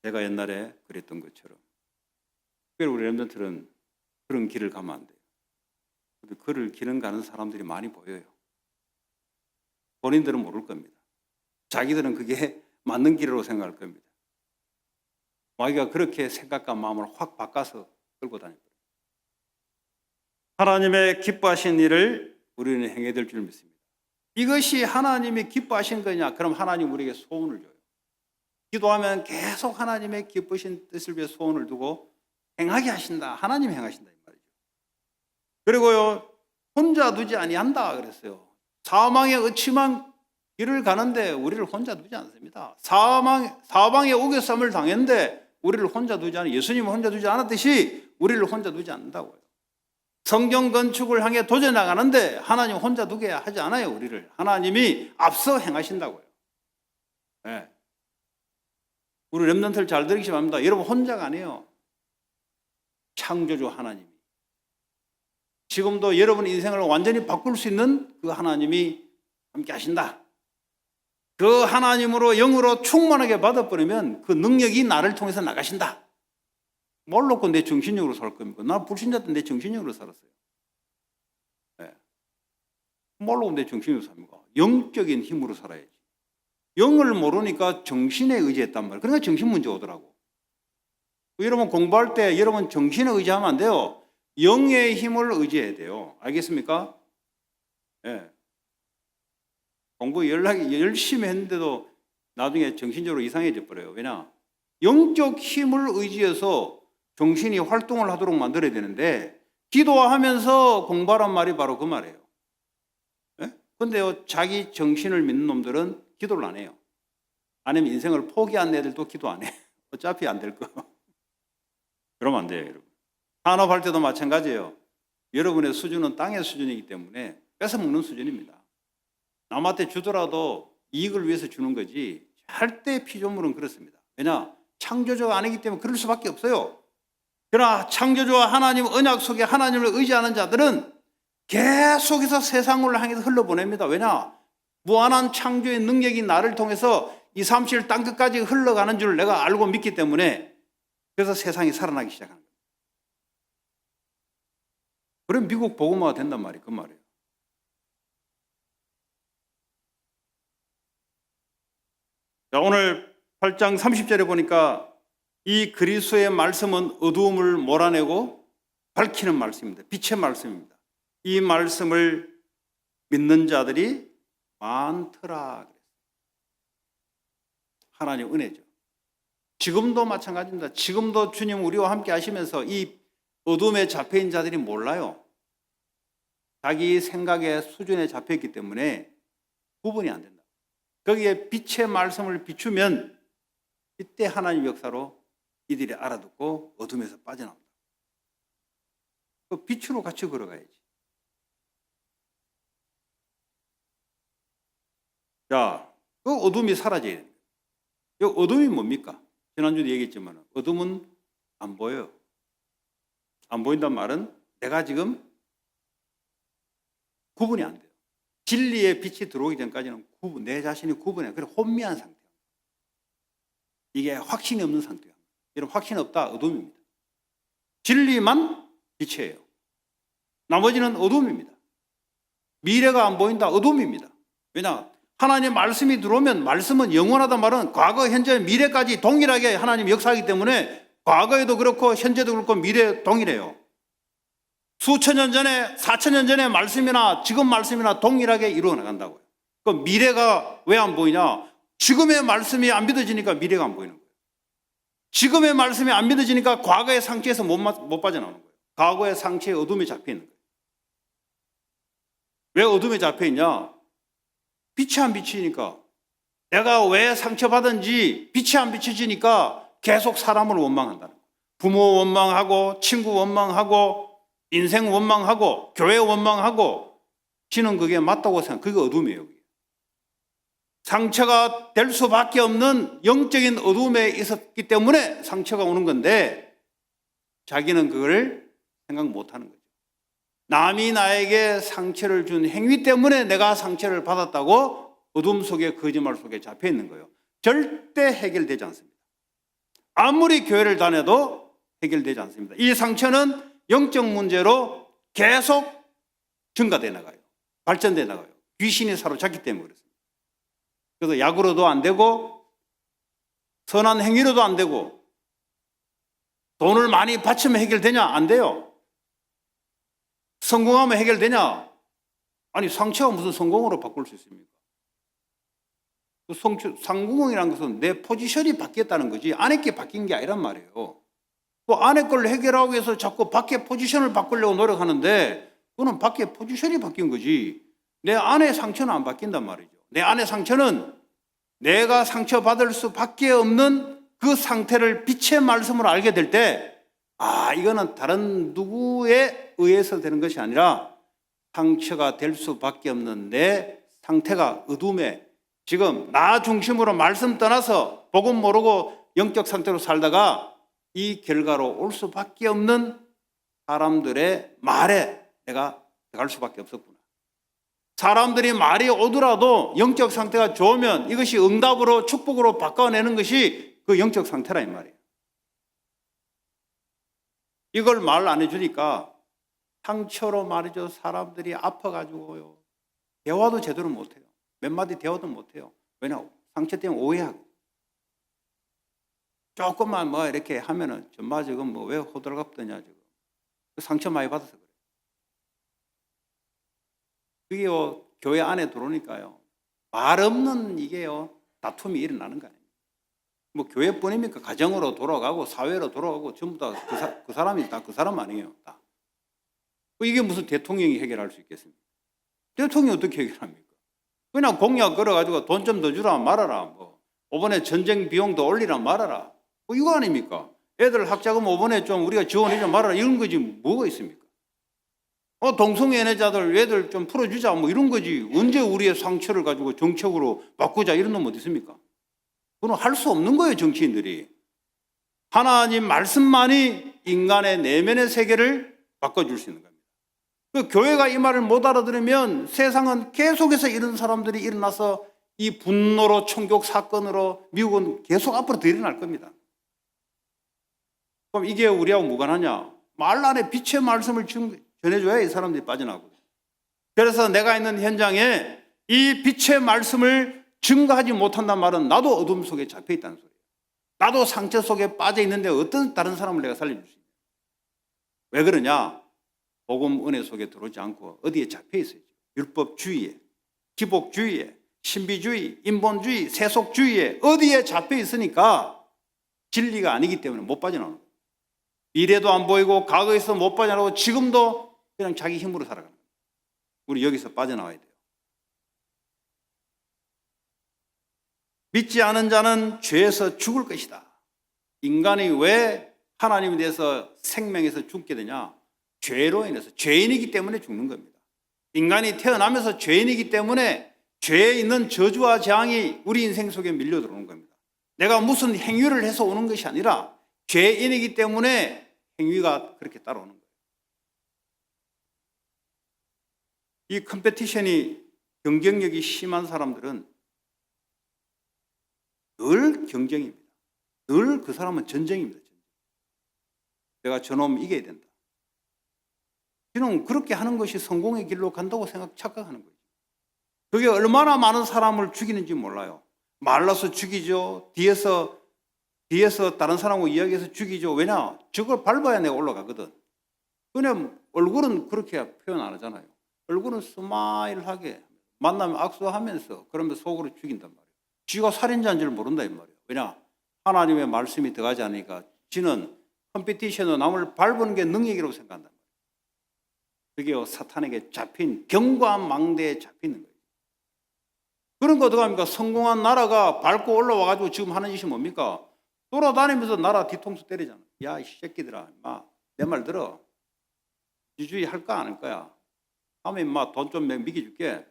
제가 옛날에 그랬던 것처럼. 특별히 우리 렘넌트는 그런 길을 가면 안 돼요. 그 길을 가는 사람들이 많이 보여요. 본인들은 모를 겁니다. 자기들은 그게 맞는 길이라고 생각할 겁니다. 마귀가 그렇게 생각과 마음을 확 바꿔서 끌고 다닙니다. 하나님의 기뻐하신 일을 우리는 행해야 될 줄 믿습니다. 이것이 하나님이 기뻐하신 거냐? 그럼 하나님 우리에게 소원을 줘요. 기도하면 계속 하나님의 기쁘신 뜻을 위해 소원을 두고 행하게 하신다. 하나님 행하신다 이 말이죠. 그리고요 혼자 두지 아니한다 그랬어요. 사망의 의침한 길을 가는데 우리를 혼자 두지 않습니다. 사방에 우겨쌈을 당했는데 우리를 혼자 두지 않아요. 예수님을 혼자 두지 않았듯이 우리를 혼자 두지 않는다고요. 성경 건축을 향해 도전해 나가는데 하나님 혼자 두게 하지 않아요. 우리를 하나님이 앞서 행하신다고요. 네. 우리 렘넌트를 잘 들으시기 바랍니다. 여러분 혼자가 아니에요. 창조주 하나님이 지금도 여러분 인생을 완전히 바꿀 수 있는 그 하나님이 함께 하신다. 그 하나님으로 영으로 충만하게 받아버리면 그 능력이 나를 통해서 나가신다. 뭘 놓고 내 정신력으로 살 겁니까? 나 불신자 때 내 정신력으로 살았어요. 네. 뭘 놓고 내 정신력으로 삽니까? 영적인 힘으로 살아야지. 영을 모르니까 정신에 의지했단 말이에요. 그러니까 정신 문제 오더라고. 여러분 공부할 때 여러분 정신에 의지하면 안 돼요. 영의 힘을 의지해야 돼요. 알겠습니까? 네. 공부 열심히 했는데도 나중에 정신적으로 이상해져 버려요. 왜냐? 영적 힘을 의지해서 정신이 활동을 하도록 만들어야 되는데 기도하면서 공부하란 말이 바로 그 말이에요. 그런데요, 자기 정신을 믿는 놈들은 기도를 안 해요. 아니면 인생을 포기한 애들도 기도 안 해. 어차피 안 될 거. 그러면 안 돼요, 여러분. 산업할 때도 마찬가지예요. 여러분의 수준은 땅의 수준이기 때문에 뺏어먹는 수준입니다. 남한테 주더라도 이익을 위해서 주는 거지 절대 피조물은 그렇습니다. 왜냐? 창조주가 아니기 때문에 그럴 수밖에 없어요. 그러나 창조주와 하나님 언약 속에 하나님을 의지하는 자들은 계속해서 세상을 향해서 흘러보냅니다. 왜냐? 무한한 창조의 능력이 나를 통해서 2, 3, 7 땅끝까지 흘러가는 줄 내가 알고 믿기 때문에 그래서 세상이 살아나기 시작하는 거예요. 그럼 미국 복음화가 된단 말이에요. 그 말이에요. 자, 오늘 8장 30절에 보니까 이 그리스도의 말씀은 어두움을 몰아내고 밝히는 말씀입니다. 빛의 말씀입니다. 이 말씀을 믿는 자들이 많더라. 하나님 은혜죠. 지금도 마찬가지입니다. 지금도 주님 우리와 함께 하시면서 이 어둠에 잡혀있는 자들이 몰라요. 자기 생각의 수준에 잡혀있기 때문에 구분이 안 된다. 거기에 빛의 말씀을 비추면 이때 하나님 역사로 이들이 알아듣고 어둠에서 빠져나온다. 그 빛으로 같이 걸어가야지. 자, 그 어둠이 사라져야 됩니다. 이 어둠이 뭡니까? 지난주도 얘기했지만 어둠은 안 보여요. 안 보인단 말은 내가 지금 구분이 안 돼요. 진리의 빛이 들어오기 전까지는 내 자신이 구분해. 그래 혼미한 상태야. 이게 확신이 없는 상태야. 이런 확신이 없다 어둠입니다. 진리만 빛이에요. 나머지는 어둠입니다. 미래가 안 보인다 어둠입니다. 왜냐? 하나님 말씀이 들어오면 말씀은 영원하단 말은 과거, 현재, 미래까지 동일하게 하나님 역사하기 때문에 과거에도 그렇고 현재도 그렇고 미래 동일해요. 수천 년 전에 4천 년 전에 말씀이나 지금 말씀이나 동일하게 이루어 나간다고요. 그 미래가 왜 안 보이냐? 지금의 말씀이 안 믿어지니까 미래가 안 보이는 거예요. 지금의 말씀이 안 믿어지니까 과거의 상처에서 못 빠져나오는 거예요. 과거의 상처에 어둠이 잡혀 있는 거예요. 왜 어둠에 잡혀 있냐? 빛이 안 비치니까. 내가 왜 상처받은지 빛이 안 비춰지니까 계속 사람을 원망한다는 거예요. 부모 원망하고 친구 원망하고 인생 원망하고 교회 원망하고 지는 그게 맞다고 생각. 그게 어둠이에요. 상처가 될 수밖에 없는 영적인 어둠에 있었기 때문에 상처가 오는 건데 자기는 그걸 생각 못하는 거죠. 남이 나에게 상처를 준 행위 때문에 내가 상처를 받았다고 어둠 속에 거짓말 속에 잡혀 있는 거예요. 절대 해결되지 않습니다. 아무리 교회를 다녀도 해결되지 않습니다. 이 상처는 영적 문제로 계속 증가돼 나가요. 발전돼 나가요. 귀신이 사로잡기 때문에 그렇습니다. 그래서 약으로도 안 되고 선한 행위로도 안 되고 돈을 많이 바치면 해결되냐? 안 돼요. 성공하면 해결되냐? 아니 상처가 무슨 성공으로 바꿀 수 있습니까? 성공이라는 것은 내 포지션이 바뀌었다는 거지 안에 게 바뀐 게 아니란 말이에요. 또 안에 걸 해결하기 위해서 자꾸 밖에 포지션을 바꾸려고 노력하는데 그거는 밖에 포지션이 바뀐 거지 내 안에 상처는 안 바뀐단 말이죠. 내 안의 상처는 내가 상처받을 수밖에 없는 그 상태를 빛의 말씀으로 알게 될 때 이거는 다른 누구에 의해서 되는 것이 아니라 상처가 될 수밖에 없는 내 상태가 어둠에 지금 나 중심으로 말씀 떠나서 복음 모르고 영적 상태로 살다가 이 결과로 올 수밖에 없는 사람들의 말에 내가 들어갈 수밖에 없었구나. 사람들이 말이 오더라도 영적 상태가 좋으면 이것이 응답으로 축복으로 바꿔내는 것이 그 영적 상태라 이 말이에요. 이걸 말 안 해주니까 상처로 말이죠. 사람들이 아파가지고요. 대화도 제대로 못해요. 몇 마디 대화도 못해요. 왜냐? 상처 때문에 오해하고. 조금만 뭐 이렇게 하면은 정말 지금 뭐 왜 호들갑 떠냐 지금. 상처 많이 받아서 그래요. 그게요, 교회 안에 들어오니까요. 말 없는 이게요, 다툼이 일어나는 거 아니에요. 뭐 교회뿐입니까? 가정으로 돌아가고 사회로 돌아가고 전부 다 그 사람이 다 그 사람 아니에요. 다. 이게 무슨 대통령이 해결할 수 있겠습니까? 대통령이 어떻게 해결합니까? 그냥 공약 걸어가지고 돈 좀 더 주라 말아라. 뭐 이번에 전쟁 비용 더 올리라 말아라. 뭐 이거 아닙니까? 애들 학자금 이번에 좀 우리가 지원해 좀 말아라. 이런 거지 뭐가 있습니까? 동성애자들 애들 좀 풀어주자 뭐 이런 거지. 언제 우리의 상처를 가지고 정책으로 바꾸자 이런 놈 어디 있습니까? 그건 할 수 없는 거예요, 정치인들이. 하나님 말씀만이 인간의 내면의 세계를 바꿔줄 수 있는 겁니다. 그 교회가 이 말을 못 알아들으면 세상은 계속해서 이런 사람들이 일어나서 이 분노로 총격 사건으로 미국은 계속 앞으로 더 일어날 겁니다. 그럼 이게 우리하고 무관하냐? 말 안에 빛의 말씀을 전해줘야 이 사람들이 빠져나오거든요. 그래서 내가 있는 현장에 이 빛의 말씀을 증거하지 못한단 말은 나도 어둠 속에 잡혀 있다는 소리예요. 나도 상처 속에 빠져 있는데 어떤 다른 사람을 내가 살려줄 수 있냐? 왜 그러냐? 복음 은혜 속에 들어오지 않고 어디에 잡혀 있어요? 율법주의에, 기복주의에, 신비주의, 인본주의, 세속주의에 어디에 잡혀 있으니까 진리가 아니기 때문에 못 빠져나오는 거예요. 미래도 안 보이고 과거에서 못 빠져나오고 지금도 그냥 자기 힘으로 살아가는 거예요. 우리 여기서 빠져나와야 돼요. 믿지 않은 자는 죄에서 죽을 것이다. 인간이 왜 하나님에 대해서 생명에서 죽게 되냐? 죄로 인해서, 죄인이기 때문에 죽는 겁니다. 인간이 태어나면서 죄인이기 때문에 죄에 있는 저주와 재앙이 우리 인생 속에 밀려 들어오는 겁니다. 내가 무슨 행위를 해서 오는 것이 아니라 죄인이기 때문에 행위가 그렇게 따라오는 거예요. 이 컴페티션이 경쟁력이 심한 사람들은 늘 경쟁입니다. 늘 그 사람은 전쟁입니다. 내가 저놈 이겨야 된다. 저는 그렇게 하는 것이 성공의 길로 간다고 착각하는 거죠. 그게 얼마나 많은 사람을 죽이는지 몰라요. 말라서 죽이죠. 뒤에서 다른 사람하고 이야기해서 죽이죠. 왜냐? 저걸 밟아야 내가 올라가거든. 그냥 얼굴은 그렇게 표현 안 하잖아요. 얼굴은 스마일하게 만나면 악수하면서 그러면 속으로 죽인단 말이에요. 쥐가 살인자인 줄 모른다 이 말이에요. 왜냐? 하나님의 말씀이 들어가지 않으니까 지는 컴피티션으로 남을 밟는 게 능력이라고 생각한단 말이에요. 그게 사탄에게 잡힌 경과망대에 잡히는 거예요. 그런 거 어떡합니까? 성공한 나라가 밟고 올라와가지고 지금 하는 짓이 뭡니까? 돌아다니면서 나라 뒤통수 때리잖아. 야, 이 새끼들아, 임마, 내 말 들어. 지주의 할까 안 할 거야? 하면 임마 돈 좀 미겨줄게.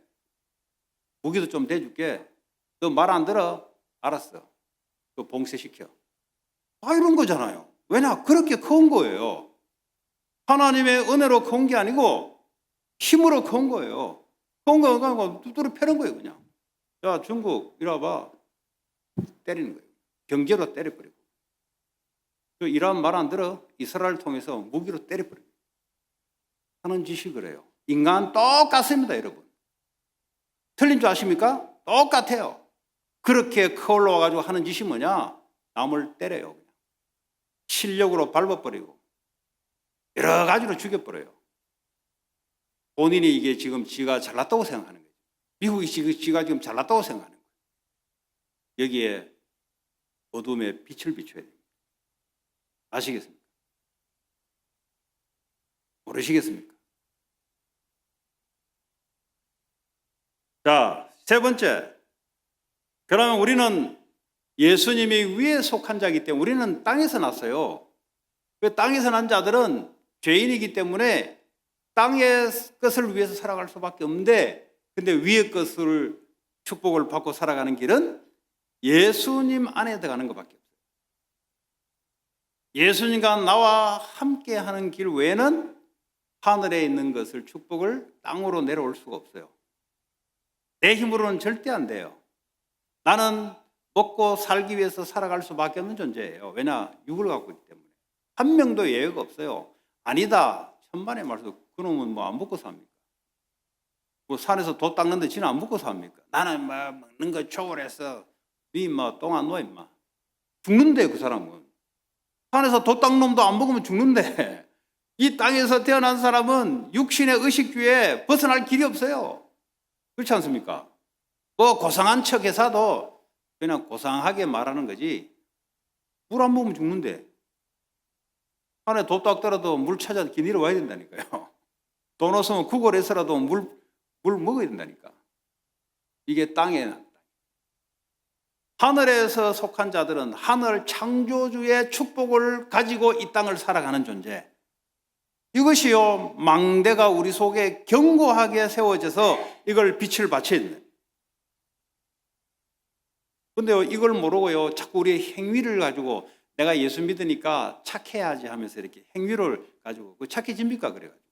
무기도 좀 대줄게. 너 말 안 들어? 알았어. 그 봉쇄시켜. 다 이런 거잖아요. 왜냐? 그렇게 커온 거예요. 하나님의 은혜로 커온 게 아니고 힘으로 커온 거예요. 커온 거 두드려 패는 거예요, 그냥. 야, 중국 이리 와봐. 때리는 거예요. 경제로 때려버리고. 그 이란 말 안 들어? 이스라엘 통해서 무기로 때려버리고. 하는 짓이 그래요. 인간 똑같습니다, 여러분. 틀린 줄 아십니까? 똑같아요. 그렇게 커 올라와가지고 하는 짓이 뭐냐? 남을 때려요. 그냥. 실력으로 밟아버리고 여러 가지로 죽여버려요. 본인이 이게 지금 지가 잘났다고 생각하는 거예요. 미국이 지가 지금 잘났다고 생각하는 거예요. 여기에 어둠의 빛을 비춰야 됩니다. 아시겠습니까? 모르시겠습니까? 자, 세 번째. 그러면 우리는 예수님이 위에 속한 자이기 때문에 우리는 땅에서 났어요. 그 땅에서 난 자들은 죄인이기 때문에 땅의 것을 위해서 살아갈 수밖에 없는데, 근데 위의 것을 축복을 받고 살아가는 길은 예수님 안에 들어가는 것밖에 없어요. 예수님과 나와 함께 하는 길 외에는 하늘에 있는 것을 축복을 땅으로 내려올 수가 없어요. 내 힘으로는 절대 안 돼요. 나는 먹고 살기 위해서 살아갈 수밖에 없는 존재예요. 왜냐? 육을 갖고 있기 때문에. 한 명도 예외가 없어요. 아니다. 천만의 말씀. 그놈은 뭐 안 먹고 삽니까? 뭐 산에서 돛 닦는데 지는 안 먹고 삽니까? 나는 뭐 먹는 거 초월해서 니 뭐 똥 안 놓아 임마. 죽는데 그 사람은. 산에서 돛 닦는 놈도 안 먹으면 죽는데 이 땅에서 태어난 사람은 육신의 의식주의에 벗어날 길이 없어요. 그렇지 않습니까? 뭐 고상한 척 해서도 그냥 고상하게 말하는 거지. 물 안 먹으면 죽는데 산에 돛 닦더라도 물 찾아 길 잃어와야 된다니까요. 돈 없으면 구걸해서라도 물 먹어야 된다니까. 이게 땅에 하늘에서 속한 자들은 하늘 창조주의 축복을 가지고 이 땅을 살아가는 존재. 이것이요, 망대가 우리 속에 견고하게 세워져서 이걸 빛을 받쳐야 된다. 근데요, 이걸 모르고요, 자꾸 우리의 행위를 가지고 내가 예수 믿으니까 착해야지 하면서 이렇게 행위를 가지고 그 착해집니까? 그래가지고.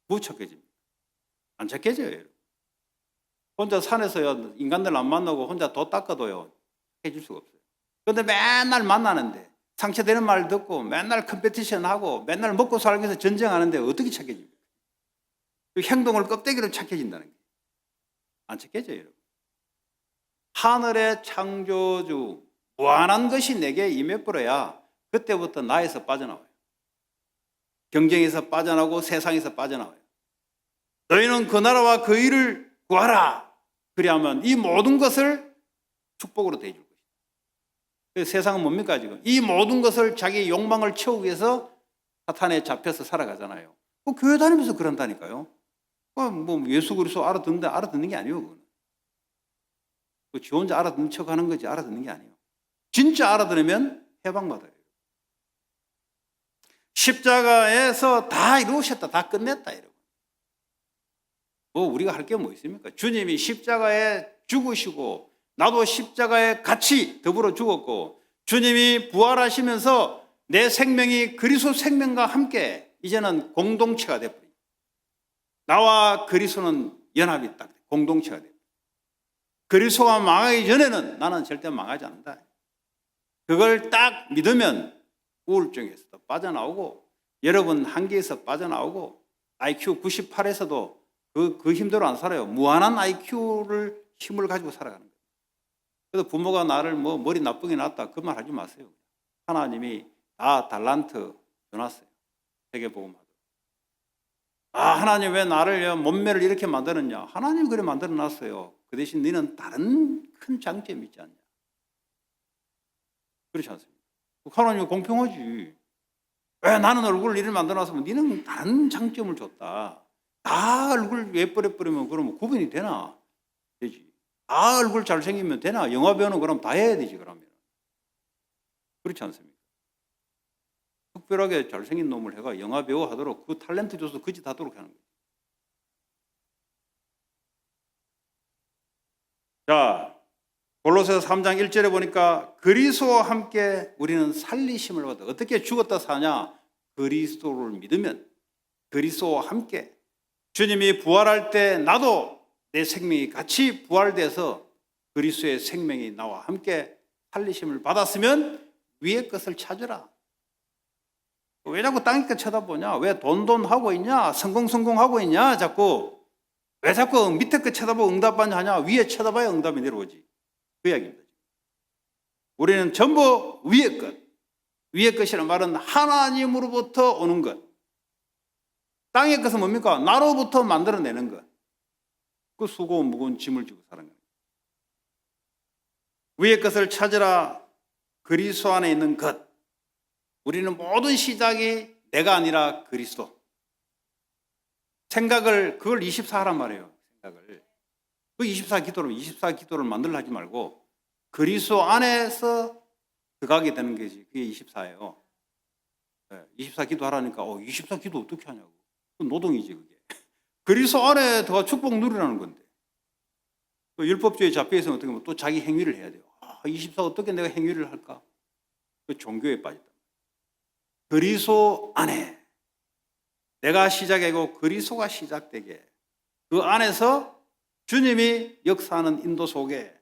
뭐 착해집니까? 안 착해져요, 여러분. 혼자 산에서요, 인간들 안 만나고 혼자 도 닦아도요, 해줄 수가 없어요. 그런데 맨날 만나는데, 상처되는 말 듣고, 맨날 컴피티션 하고, 맨날 먹고 살기 위해서 전쟁하는데 어떻게 착해집니까? 그 행동을 껍데기로 착해진다는 거예요. 안 착해져요, 여러분. 하늘의 창조주, 무한한 것이 내게 임해버려야 그때부터 나에서 빠져나와요. 경쟁에서 빠져나오고 세상에서 빠져나와요. 너희는 그 나라와 그 일을 구하라. 그리하면 이 모든 것을 축복으로 대줄 것이다. 세상은 뭡니까 지금? 이 모든 것을 자기 욕망을 채우기 위해서 사탄에 잡혀서 살아가잖아요. 교회 다니면서 그런다니까요. 뭐 예수 그리스도 알아듣는 게 아니에요. 그거는. 지 혼자 알아듣는 척하는 거지 알아듣는 게 아니에요. 진짜 알아들으면 해방받아요. 십자가에서 다 이루셨다, 다 끝냈다, 여러분. 뭐 우리가 할 게 뭐 있습니까? 주님이 십자가에 죽으시고 나도 십자가에 같이 더불어 죽었고 주님이 부활하시면서 내 생명이 그리스도 생명과 함께 이제는 공동체가 되어버립니다. 나와 그리스도는 연합이 딱 공동체가 됩니다. 그리스도가 망하기 전에는 나는 절대 망하지 않는다. 그걸 딱 믿으면 우울증에서도 빠져나오고 여러분 한계에서 빠져나오고 IQ 98에서도 그 힘대로 안 살아요. 무한한 IQ를 힘을 가지고 살아가는 거예요. 그래서 부모가 나를 뭐 머리 나쁘게 낳았다 그 말 하지 마세요. 하나님이 다 달란트 줘놨어요. 세계복음화도. 하나님 왜 나를 몸매를 이렇게 만드느냐. 하나님 그래 만들어 놨어요. 그 대신 너는 다른 큰 장점이 있지 않냐. 그렇지 않습니까? 하나님이 공평하지. 왜 나는 얼굴을 이렇게 만들어 놨으면 너는 다른 장점을 줬다. 다 얼굴 예뻐버리면 그러면 구분이 되나? 되지. 다 얼굴 잘생기면 되나? 영화 배우는 그럼 다 해야 되지 그러면. 그렇지 않습니까? 특별하게 잘생긴 놈을 해가 영화 배우 하도록 그 탤런트 줘서 그 짓 하도록 하는 거예요. 자, 골로새서 3장 1절에 보니까 그리스도와 함께 우리는 살리심을 받아. 어떻게 죽었다 사냐? 그리스도를 믿으면 그리스도와 함께 주님이 부활할 때 나도 내 생명이 같이 부활돼서 그리스도의 생명이 나와 함께 살리심을 받았으면 위의 것을 찾으라. 왜 자꾸 땅에 것 쳐다보냐? 왜 돈 하고 있냐? 성공 하고 있냐? 자꾸 왜 자꾸 밑에 것 쳐다보고 응답 하냐? 위에 쳐다봐야 응답이 내려오지. 그 이야기입니다. 우리는 전부 위의 것. 위의 것이라는 말은 하나님으로부터 오는 것. 땅의 것은 뭡니까? 나로부터 만들어내는 것. 그 수고 무거운 짐을 지고 사는 거예요. 위의 것을 찾으라. 그리스도 안에 있는 것. 우리는 모든 시작이 내가 아니라 그리스도. 생각을 그걸 24하란 말이에요. 생각을. 그 24기도를 만들려 하지 말고 그리스도 안에서 들어가게 되는 것이 그게 24예요. 24기도 하라니까 24기도 어떻게 하냐고. 그 노동이지 그게. 그리스도 안에 들어가 축복 누리라는 건데. 그 율법주의에 잡혀 있으면 어떻게 보면 또 자기 행위를 해야 돼요. 24 어떻게 내가 행위를 할까? 그 종교에 빠졌다. 그리스도 안에 내가 시작이고 그리스도가 시작되게 그 안에서 주님이 역사하는 인도 속에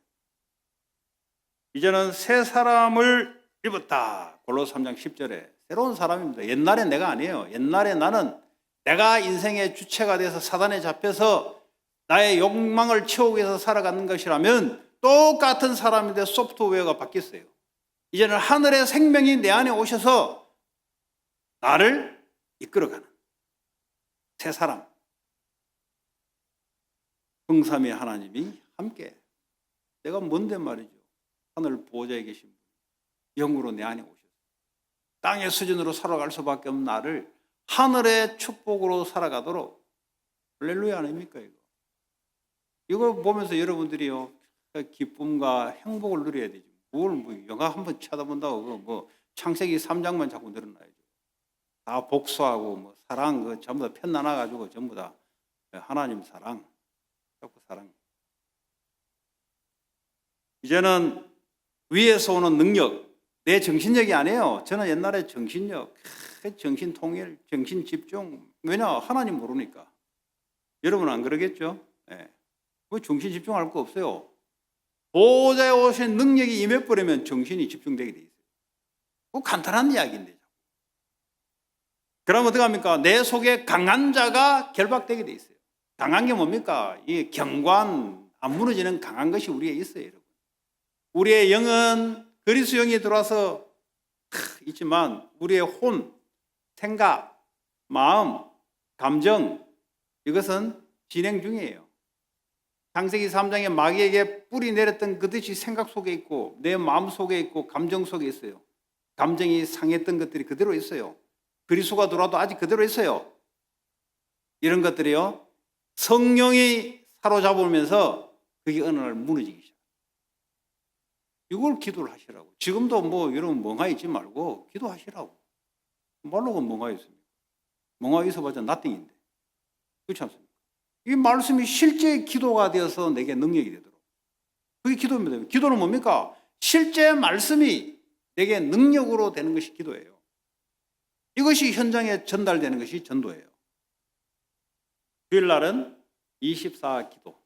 이제는 새 사람을 입었다. 골로새 3장 10절에 새로운 사람입니다. 옛날에 내가 아니에요. 옛날에 나는 내가 인생의 주체가 돼서 사단에 잡혀서 나의 욕망을 채우기 위해서 살아가는 것이라면 똑같은 사람인데 소프트웨어가 바뀌었어요. 이제는 하늘의 생명이 내 안에 오셔서 나를 이끌어가는 새 사람. 성삼위 하나님이 함께. 내가 뭔데 말이죠. 하늘 보호자에 계신 분. 영으로 내 안에 오셔서 땅의 수준으로 살아갈 수밖에 없는 나를 하늘의 축복으로 살아가도록. 할렐루야 아닙니까 이거? 이거 보면서 여러분들이요 기쁨과 행복을 누려야 되죠. 뭘 뭐 영화 한번 쳐다본다고 그거 뭐 창세기 3장만 자꾸 늘어나야죠. 다 복수하고 뭐 사랑 그 전부 다 편나눠 가지고 전부 다 하나님 사랑, 자꾸 사랑. 이제는 위에서 오는 능력, 내 정신력이 아니에요. 저는 옛날에 정신력, 정신 통일, 정신 집중. 왜냐 하나님 모르니까. 여러분 안 그러겠죠? 네. 뭐 정신 집중할 거 없어요. 보호자에 오신 능력이 임해버리면 정신이 집중되게 돼 있어요. 그 간단한 이야기인데. 그러면 어떻게 합니까? 내 속에 강한 자가 결박되게 돼 있어요. 강한 게 뭡니까? 이 경관 안 무너지는 강한 것이 우리에 있어요, 여러분. 우리의 영은 그리스도 영이 들어와서 있지만 우리의 혼, 생각, 마음, 감정 이것은 진행 중이에요. 창세기 3장에 마귀에게 뿌리 내렸던 그 뜻이 생각 속에 있고 내 마음 속에 있고 감정 속에 있어요. 감정이 상했던 것들이 그대로 있어요. 그리스도가 들어와도 아직 그대로 있어요. 이런 것들이요. 성령이 사로잡으면서 그게 어느 날 무너지기 시작해요. 이걸 기도를 하시라고. 지금도 뭐 여러분 멍하니 있지 말고 기도하시라고. 뭐라고 멍하니 있습니까? 멍하니 있어봤자 나띵인데. 그렇지 않습니까? 이 말씀이 실제 기도가 되어서 내게 능력이 되도록. 그게 기도입니다. 기도는 뭡니까? 실제 말씀이 내게 능력으로 되는 것이 기도예요. 이것이 현장에 전달되는 것이 전도예요. 주일날은 24 기도.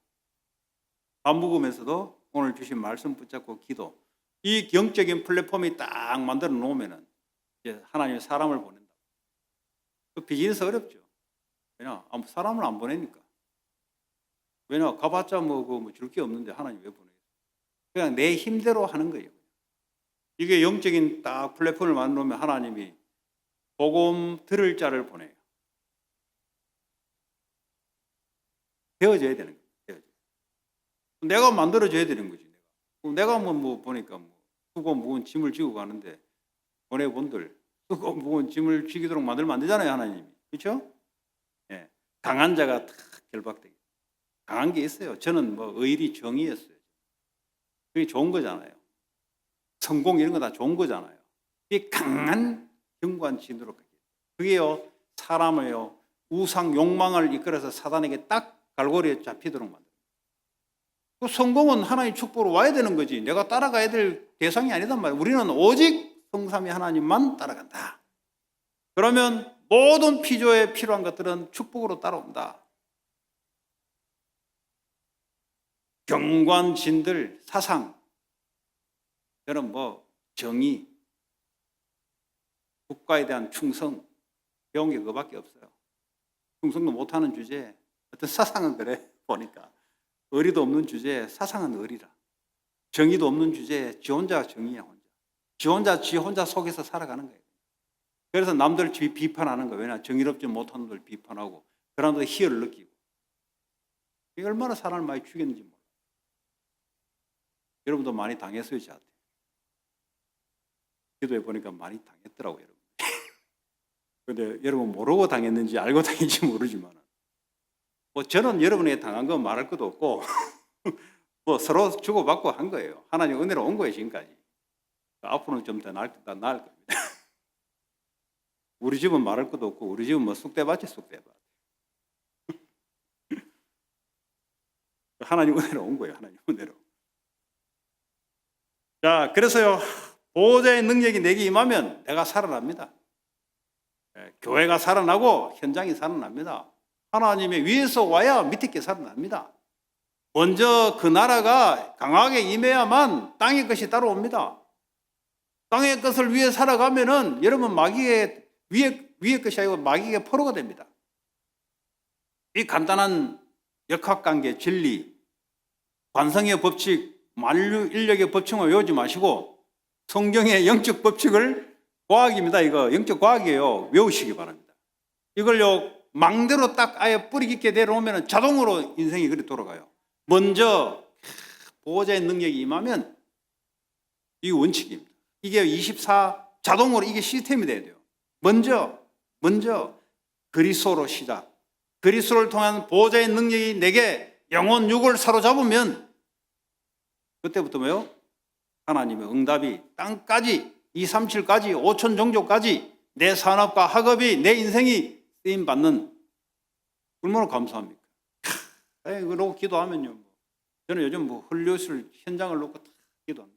밥 먹으면서도 오늘 주신 말씀 붙잡고 기도. 이 영적인 플랫폼이 딱 만들어 놓으면은 이제 하나님이 사람을 보낸다. 그 비즈니스 어렵죠. 왜냐? 사람을 안 보내니까. 왜냐? 가봤자 뭐 줄 게 없는데 하나님 왜 보내겠어요? 그냥 내 힘대로 하는 거예요. 이게 영적인 딱 플랫폼을 만들어 놓으면 하나님이 복음 들을 자를 보내요. 되어져야 되는 거예요. 되어져요. 내가 만들어줘야 되는 거지. 내가 뭐 보니까 수고 무거운 짐을 지고 가는데 보내본들 수고 무거운 짐을 지기도록 만들면 안 되잖아요, 하나님이. 그렇죠? 예. 강한 자가 탁 결박되게. 강한 게 있어요. 저는 뭐 의리 정의였어요. 그게 좋은 거잖아요. 성공 이런 거 다 좋은 거잖아요. 이게 강한 경관진으로 그게요 사람을요 우상 욕망을 이끌어서 사단에게 딱 갈고리에 잡히도록 만듭니다. 그 성공은 하나님 축복으로 와야 되는 거지. 내가 따라가야 될 대상이 아니단 말이에요. 우리는 오직 성삼위 하나님만 따라간다. 그러면 모든 피조에 필요한 것들은 축복으로 따라온다. 경관진들 사상, 저는 뭐 정의, 국가에 대한 충성, 배운 게 그거밖에 없어요. 충성도 못하는 주제에 어떤 사상은 그래 보니까 의리도 없는 주제에 사상은 의리라. 정의도 없는 주제에 지 혼자 정의야 혼자. 지 혼자 속에서 살아가는 거예요. 그래서 남들 비판하는 거예요. 왜냐 정의롭지 못한 놈들 비판하고 그 사람들 희열을 느끼고. 이게 얼마나 사람을 많이 죽였는지 몰라요. 여러분도 많이 당했어요 저한테. 기도해 보니까 많이 당했더라고요 여러분. 근데 여러분 모르고 당했는지 알고 당했는지 모르지만 뭐 저는 여러분에게 당한 건 말할 것도 없고 뭐 서로 주고받고 한 거예요. 하나님 은혜로 온 거예요 지금까지. 앞으로는 좀 더 나을 겁니다. 우리 집은 말할 것도 없고 우리 집은 뭐 쑥대밭이 쑥대밭. 하나님 은혜로 온 거예요. 하나님 은혜로. 자 그래서요 보호자의 능력이 내게 임하면 내가 살아납니다. 교회가 살아나고 현장이 살아납니다. 하나님의 위에서 와야 밑에 게 살아납니다. 먼저 그 나라가 강하게 임해야만 땅의 것이 따라옵니다. 땅의 것을 위해 살아가면은 여러분 마귀의 위의 것이 아니고 마귀의 포로가 됩니다. 이 간단한 역학관계 진리, 관성의 법칙, 만류 인력의 법칙을 외우지 마시고 성경의 영적 법칙을 과학입니다. 이거 영적 과학이에요. 외우시기 바랍니다. 이걸요 망대로 딱 아예 뿌리 깊게 내려오면 자동으로 인생이 그리 돌아가요. 먼저 보호자의 능력이 임하면 이게 원칙입니다. 이게 24 자동으로 이게 시스템이 돼야 돼요. 먼저 그리스도로 시작. 그리스도를 통한 보호자의 능력이 내게 영혼 육을 사로잡으면 그때부터 뭐요? 하나님의 응답이 땅까지 237까지 5천 종족까지 내 산업과 학업이 내 인생이 쓰임 받는 얼마나 감사합니까? 그러고 기도하면요. 저는 요즘 헐리우드 현장을 놓고 다 기도한다.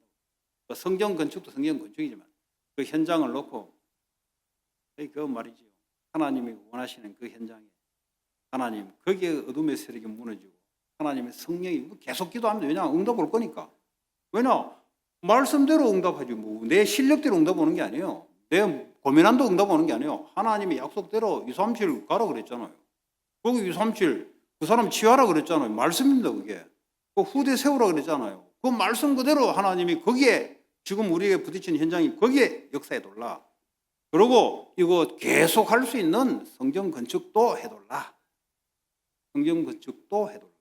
성경 건축도 성경 건축이지만 그 현장을 놓고 그 말이죠. 하나님이 원하시는 그 현장에 하나님 거기에 어둠의 세력이 무너지고 하나님의 성령이 계속 기도하면 왜냐 응답 올 거니까. 왜냐 말씀대로 응답하지 내 실력대로 응답 오는 게 아니에요. 내 고민한도 응답 오는 게 아니에요. 하나님의 약속대로 237 가라 그랬잖아요. 거기 237 그 사람 치유하라 그랬잖아요. 말씀입니다 그게. 그 후대 세우라 그랬잖아요. 그 말씀 그대로 하나님이 거기에 지금 우리에게 부딪힌 현장이 거기에 역사에 돌라. 그리고 이거 계속 할 수 있는 성경 건축도 해돌라. 성경 건축도 해돌라.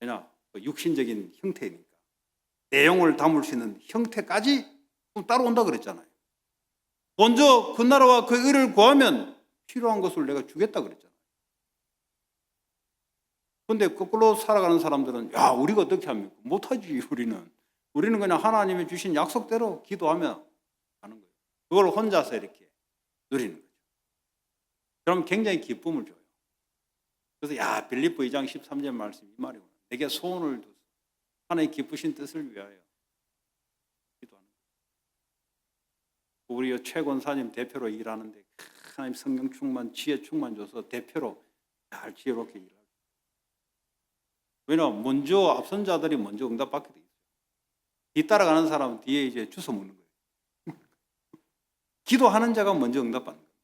왜냐 육신적인 형태니까. 내용을 담을 수 있는 형태까지 따라온다 그랬잖아요. 먼저 그 나라와 그 의를 구하면 필요한 것을 내가 주겠다 그랬잖아요. 그런데 거꾸로 살아가는 사람들은 야 우리가 어떻게 합니까? 못하지 우리는. 우리는 그냥 하나님이 주신 약속대로 기도하며 하는 거예요. 그걸 혼자서 이렇게 누리는 거죠. 그럼 굉장히 기쁨을 줘요. 그래서 야 빌립보 2장 13절 말씀 이 말이구나. 내게 소원을 두소. 하나님의 기쁘신 뜻을 위하여 기도하는 거예요. 우리 최권사님 대표로 일하는데 하나님 성령 충만, 지혜 충만 줘서 대표로 잘 지혜롭게 일하고. 왜냐하면 먼저 앞선 자들이 먼저 응답받게 돼 있어요. 뒤따라가는 사람은 뒤에 이제 주워 먹는 거예요. 기도하는 자가 먼저 응답받는 거예요.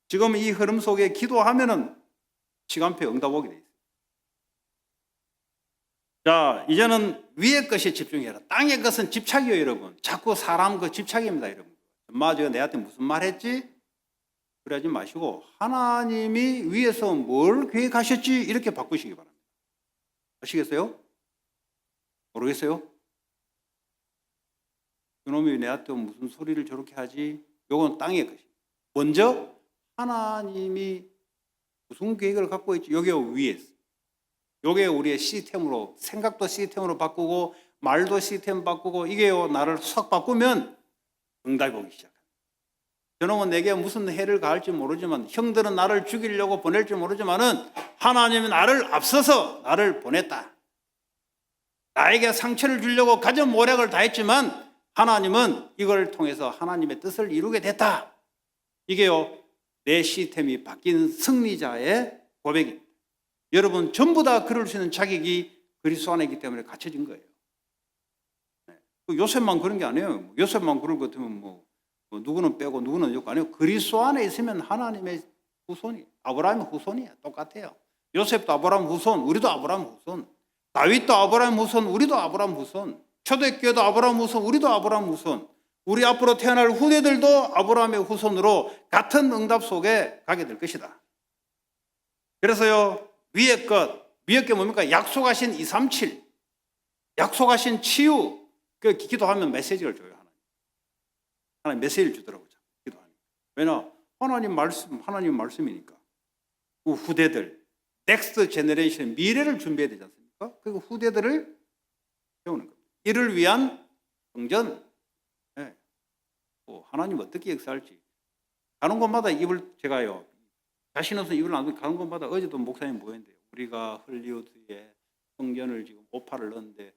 지금 이 흐름 속에 기도하면은 시간표에 응답 오게 돼 있어요. 자, 이제는 위의 것에 집중해라. 땅의 것은 집착이에요, 여러분. 자꾸 사람 그 집착입니다, 여러분. 엄마, 제가 내한테 무슨 말 했지? 그러지 마시고, 하나님이 위에서 뭘 계획하셨지? 이렇게 바꾸시기 바랍니다. 아시겠어요? 모르겠어요? 그놈이 내한테 무슨 소리를 저렇게 하지? 요건 땅의 것이. 먼저, 하나님이 무슨 계획을 갖고 있지? 여기 위에서. 요게 우리의 시스템으로, 생각도 시스템으로 바꾸고 말도 시스템 바꾸고 이게요 나를 싹 바꾸면 응답이 오기 시작합니다. 저놈은 내게 무슨 해를 가할지 모르지만 형들은 나를 죽이려고 보낼지 모르지만은 하나님은 나를 앞서서 나를 보냈다. 나에게 상처를 주려고 가진 모략을 다했지만 하나님은 이걸 통해서 하나님의 뜻을 이루게 됐다. 이게요 내 시스템이 바뀐 승리자의 고백입니다. 여러분 전부 다 그럴 수 있는 자격이 그리스도 안에 있기 때문에 갖춰진 거예요. 요셉만 그런 게 아니에요. 요셉만 그럴 것 같으면 누구는 빼고 누구는 넣고 아니에요. 그리스도 안에 있으면 하나님의 후손이 아브라함의 후손이에요. 똑같아요. 요셉도 아브라함 후손, 우리도 아브라함 후손. 다윗도 아브라함 후손, 우리도 아브라함 후손. 초대교회도 아브라함 후손, 우리도 아브라함 후손. 우리 앞으로 태어날 후대들도 아브라함의 후손으로 같은 응답 속에 가게 될 것이다. 그래서요. 위의 게 뭡니까? 약속하신 237, 약속하신 치유, 그 기도하면 메시지를 줘요. 하나님 메시지를 주더라고요. 기도하니까. 왜냐? 하나님 말씀이니까. 그 후대들, 넥스트 제너레이션, 미래를 준비해야 되지 않습니까? 그리고 후대들을 세우는 겁니다. 이를 위한 성전. 네. 하나님 어떻게 역사할지. 가는 곳마다 제가요. 자신 없어 입을 안 가는 곳마다 어제도 목사님 모였는데 우리가 헐리우드에 성전을 지금 오파를 넣었는데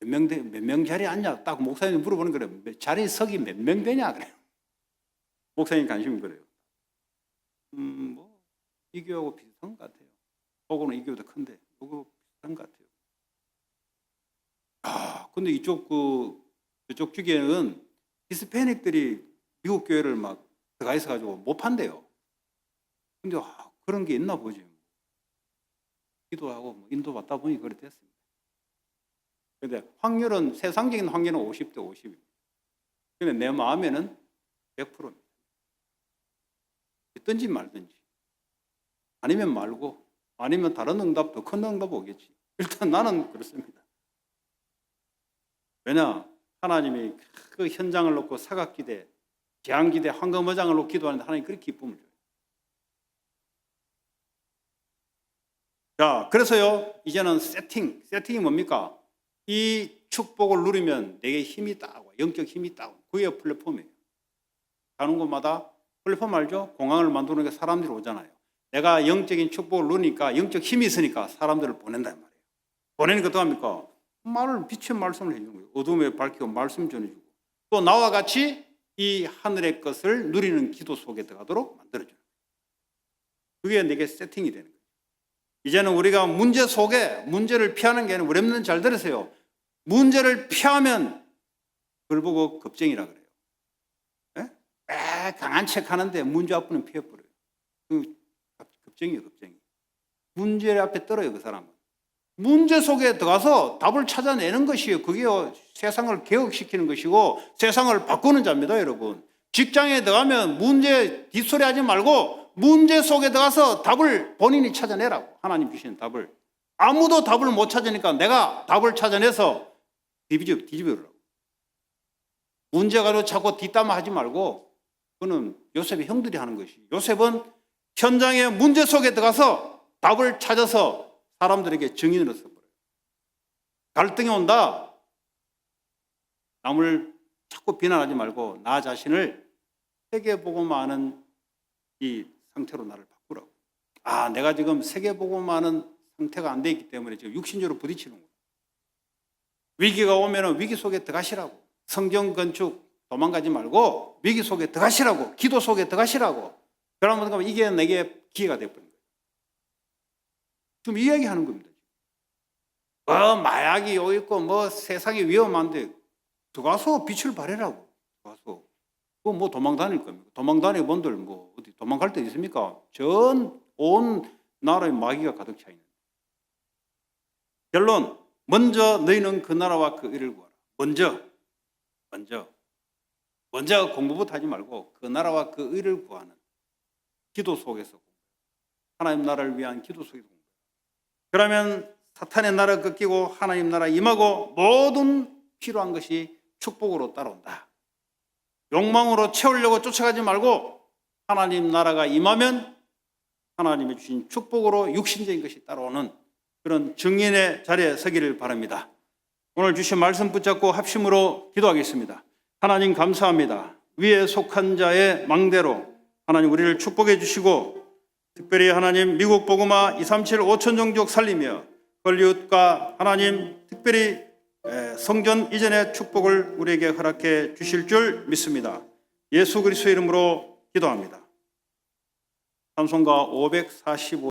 몇 명 자리에 앉냐? 딱 목사님 물어보는 거래요. 자리 석이 몇 명 되냐? 그래요. 목사님 관심이 그래요. 이 교회하고 비슷한 것 같아요. 혹은 이 교회도 큰데 이거 비슷한 것 같아요. 근데 이쪽 주기에는 히스패닉들이 미국 교회를 막 들어가 있어가지고 못 판대요. 근데 그런 게 있나 보지. 기도하고 인도받다 보니 그래 됐습니다. 그런데 확률은 세상적인 확률은 50대 50입니다. 근데 내 마음에는 100%입니다. 있든지 말든지. 아니면 말고 아니면 다른 응답 더 큰 응답 오겠지. 일단 나는 그렇습니다. 왜냐? 하나님이 그 현장을 놓고 사각기대, 재앙기대, 황금어장을 놓고 기도하는데 하나님이 그렇게 기쁨을 줘요. 자, 그래서요, 이제는 세팅이 뭡니까? 이 축복을 누리면 내게 힘이 있다고, 영적 힘이 있다고. 그게 플랫폼이에요. 가는 곳마다 플랫폼 알죠? 공항을 만드는 게 사람들이 오잖아요. 내가 영적인 축복을 누리니까 영적 힘이 있으니까 사람들을 보낸단 말이에요. 보내니까 어떡합니까? 빛의 말씀을 해주는 거예요. 어둠에 밝히고 말씀 전해주고 또 나와 같이 이 하늘의 것을 누리는 기도 속에 들어가도록 만들어줘요. 그게 내게 세팅이 되는 거예요. 이제는 우리가 문제 속에 문제를 피하는 게 아니라 우리는 잘 들으세요. 문제를 피하면 그걸 보고 겁쟁이라 그래요. 강한 척 하는데 문제 앞으로는 피해버려요. 겁쟁이에요, 겁쟁이. 문제 앞에 떨어요, 그 사람은. 문제 속에 들어가서 답을 찾아내는 것이에요. 그게 세상을 개혁시키는 것이고 세상을 바꾸는 자입니다, 여러분. 직장에 들어가면 문제 뒷소리 하지 말고 문제 속에 들어가서 답을 본인이 찾아내라고. 하나님 주시는 답을. 아무도 답을 못 찾으니까 내가 답을 찾아내서 뒤집으라고. 문제가 자꾸 뒷담화 하지 말고 그거는 요셉의 형들이 하는 것이. 요셉은 현장의 문제 속에 들어가서 답을 찾아서 사람들에게 증인으로 서버려요. 갈등이 온다. 남을 자꾸 비난하지 말고 나 자신을 세계복음화 하는 이 상태로 나를 바꾸라고. 내가 지금 세계복음화 하는 상태가 안 돼 있기 때문에 지금 육신적으로 부딪히는구나. 위기가 오면 위기 속에 들어가시라고. 성경 건축 도망가지 말고 위기 속에 들어가시라고. 기도 속에 들어가시라고. 그러면 이게 내게 기회가 되어버린 거예요. 지금 이야기하는 겁니다. 마약이 여기 있고 세상이 위험한데 들어가서 빛을 발해라고. 들어가서. 뭐 도망 다닐 겁니까? 도망 다니는 분들 어디 도망갈 데 있습니까? 온 나라에 마귀가 가득 차 있는. 결론, 먼저 너희는 그 나라와 그 의를 구하라. 먼저 공부부터 하지 말고 그 나라와 그 의를 구하는 기도 속에서 하나님 나라를 위한 기도 속에서 공부. 그러면 사탄의 나라 꺾이고 하나님 나라 임하고 모든 필요한 것이 축복으로 따라온다. 욕망으로 채우려고 쫓아가지 말고 하나님 나라가 임하면 하나님이 주신 축복으로 육신적인 것이 따라오는 그런 증인의 자리에 서기를 바랍니다. 오늘 주신 말씀 붙잡고 합심으로 기도하겠습니다. 하나님 감사합니다. 위에 속한 자의 망대로 하나님 우리를 축복해 주시고 특별히 하나님 미국 복음화 237 5천 종족 살리며 헐리우드과 하나님 특별히 성전 이전의 축복을 우리에게 허락해 주실 줄 믿습니다. 예수 그리스도의 이름으로 기도합니다. 찬송가 545